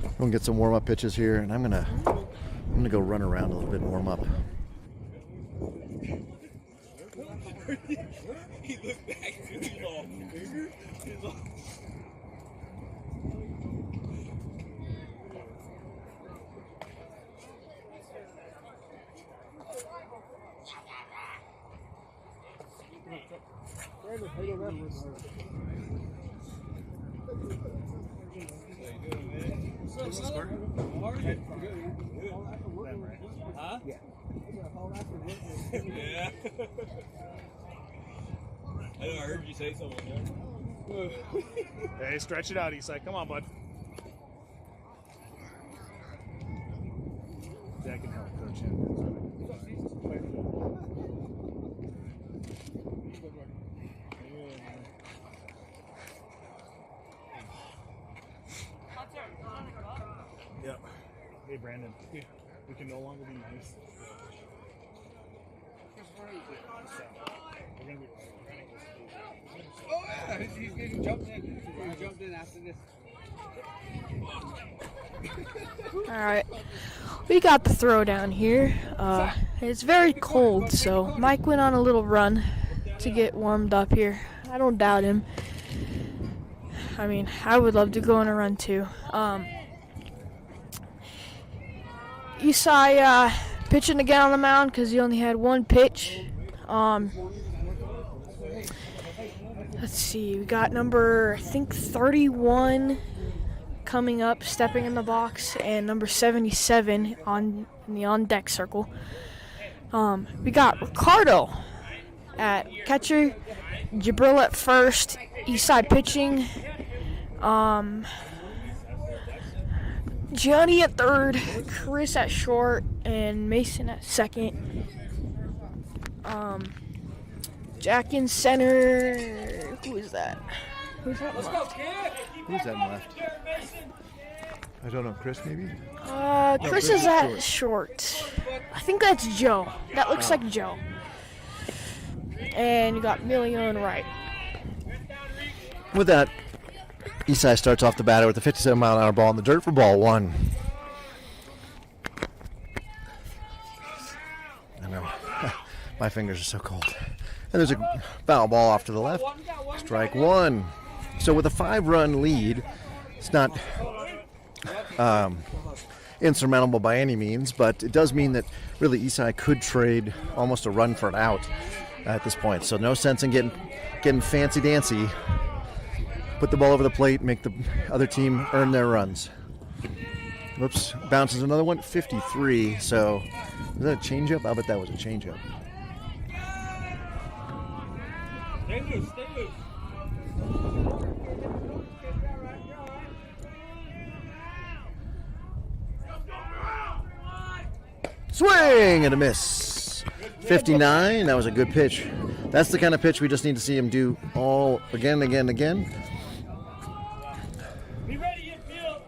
We're gonna get some warm-up pitches here, and I'm gonna go run around a little bit and warm up. He looked back to his ball. Huh? Yeah. Yeah. I know, I heard you say something. Hey, stretch it out, Eastside. Come on, bud. That can help, Coach. Yep. Hey, Brandon. We can no longer be nice. We're gonna be. Oh yeah, he jumped in. I jumped in after this. Alright, we got the throw down here. It's very cold, so Mike went on a little run to get warmed up here. I don't doubt him. I mean, I would love to go on a run too. Isai pitching again on the mound because he only had 1 pitch. Let's see, we got number, I think, 31 coming up, stepping in the box, and number 77 in the on-deck circle. We got Ricardo at catcher, Jabril at first, Eastside pitching, Gianni at third, Chris at short, and Mason at second. Jack in center. Who is that? Who's that? Let's go, kid! Who's that in left? I don't know. Chris, maybe? Chris is at short. I think that's Joe. That looks like Joe. And you got Million right. With that, Eastside starts off the batter with a 57-mile-an-hour ball in the dirt for ball 1. I know. My fingers are so cold. And there's a foul ball off to the left. Strike 1. So with a 5-run lead, it's not insurmountable by any means, but it does mean that really Eastside could trade almost a run for an out at this point. So no sense in getting fancy-dancy. Put the ball over the plate, make the other team earn their runs. Whoops, bounces another one, 53. So is that a changeup? I bet that was a changeup. Stay loose, stay loose. Swing and a miss. 59. That was a good pitch. That's the kind of pitch we just need to see him do all again. Be ready, infield.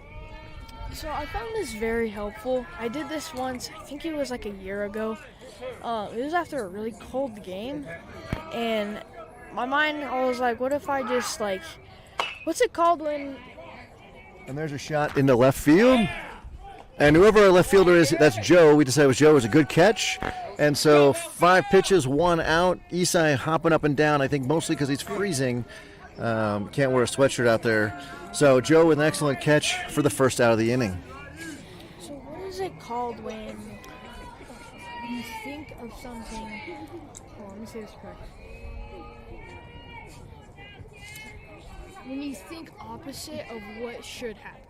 So I found this very helpful. I did this once, I think it was like a year ago. It was after a really cold game. And my mind, I was like, what if I just what's it called when... And there's a shot into left field. And whoever our left fielder is, that's Joe. We decided it was Joe. It was a good catch. And so 5 pitches, 1 out. Isai hopping up and down, I think mostly because he's freezing. Can't wear a sweatshirt out there. So Joe with an excellent catch for the first out of the inning. So what is it called when you think of something... Oh, let me say this correct. when you think opposite of what should happen.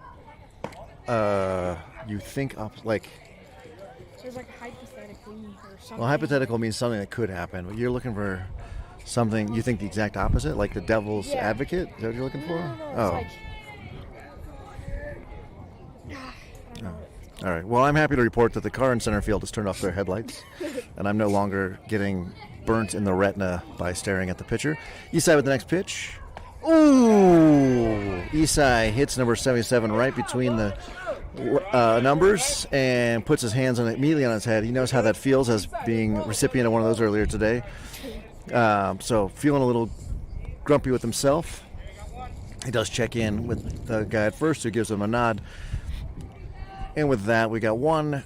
You think up like. So it's like hypothetically or something. Well, hypothetical means something that could happen. But you're looking for something. You think the exact opposite, like the devil's Yeah. advocate. Is that what you're looking for? No, it's Oh. like. I don't know. All right. Well, I'm happy to report that the car in center field has turned off their headlights, and I'm no longer getting burnt in the retina by staring at the pitcher. Isai with the next pitch. Ooh! Isai hits number 77 right between the numbers and puts his hands on it immediately on his head. He knows how that feels as being recipient of one of those earlier today. So feeling a little grumpy with himself. He does check in with the guy at first, who gives him a nod. And with that, we got one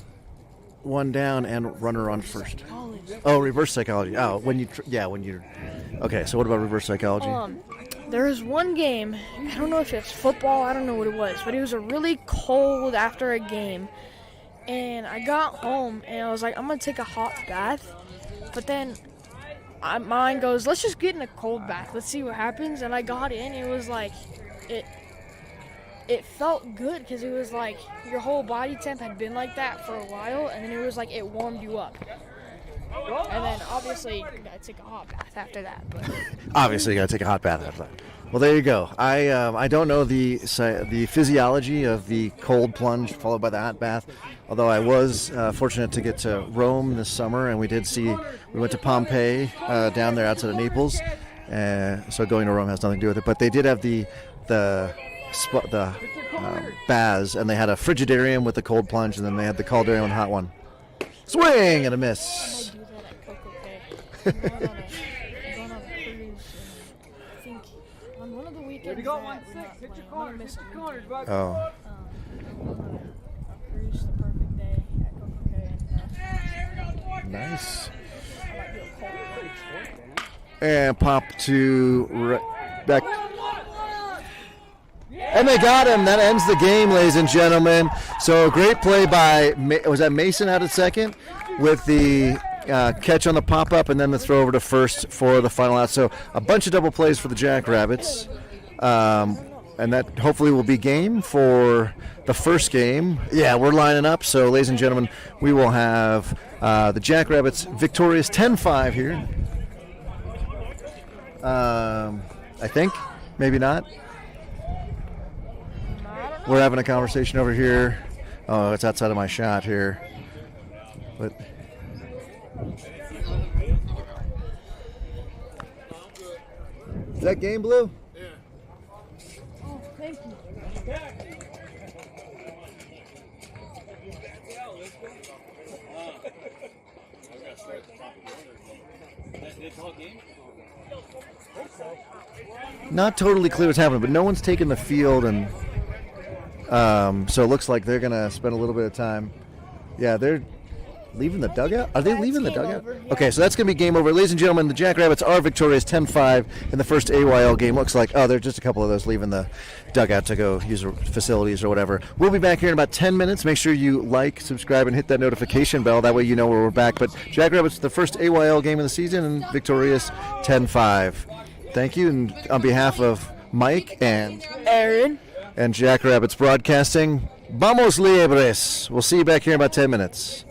down and runner on first. Oh, reverse psychology. Oh, when you're. Okay, so what about reverse psychology? There was one game, I don't know if it's football, I don't know what it was, but it was a really cold after a game. And I got home and I was like, I'm going to take a hot bath. But then my mind goes, let's just get in a cold bath. Let's see what happens. And I got in. It was like, it felt good because it was like your whole body temp had been like that for a while. And then it was like it warmed you up. And then obviously you gotta take a hot bath after that. But Obviously, you gotta take a hot bath after that. Well, there you go. I don't know the physiology of the cold plunge followed by the hot bath, although I was fortunate to get to Rome this summer, and we went to Pompeii down there outside of Naples. So going to Rome has nothing to do with it, but they did have the baths, and they had a frigidarium with the cold plunge, and then they had the caldarium and hot one. Swing and a miss. I might do that at Coco Cay. I'm going on a cruise, and I think on one of the weekends that we're not playing, I'm gonna miss a weekend. Oh. I'm going on a cruise the perfect day at Coco Cay, and Nice. I might do a cold plunge. And pop to back. And they got him. That ends the game, ladies and gentlemen. So a great play by, was that Mason out at second? With the catch on the pop-up and then the throw over to first for the final out. So a bunch of double plays for the Jackrabbits. And that hopefully will be game for the first game. Yeah, we're lining up. So, ladies and gentlemen, we will have the Jackrabbits victorious 10-5 here. I think. Maybe not. We're having a conversation over here. Oh, it's outside of my shot here. But is that game, Blue? Oh, thank you. Not totally clear what's happening, but no one's taken the field, and so it looks like they're going to spend a little bit of time. Yeah, they're leaving the dugout? Are they leaving the game dugout? over, yeah. Okay, so that's going to be game over. Ladies and gentlemen, the Jackrabbits are victorious 10-5 in the first AYL game. Looks like, there's just a couple of those leaving the dugout to go use the facilities or whatever. We'll be back here in about 10 minutes. Make sure you like, subscribe, and hit that notification bell. That way you know where we're back. But Jackrabbits, the first AYL game of the season, and victorious 10-5. Thank you, and on behalf of Mike and Aaron. and Jackrabbits Broadcasting, vamos liebres. We'll see you back here in about 10 minutes.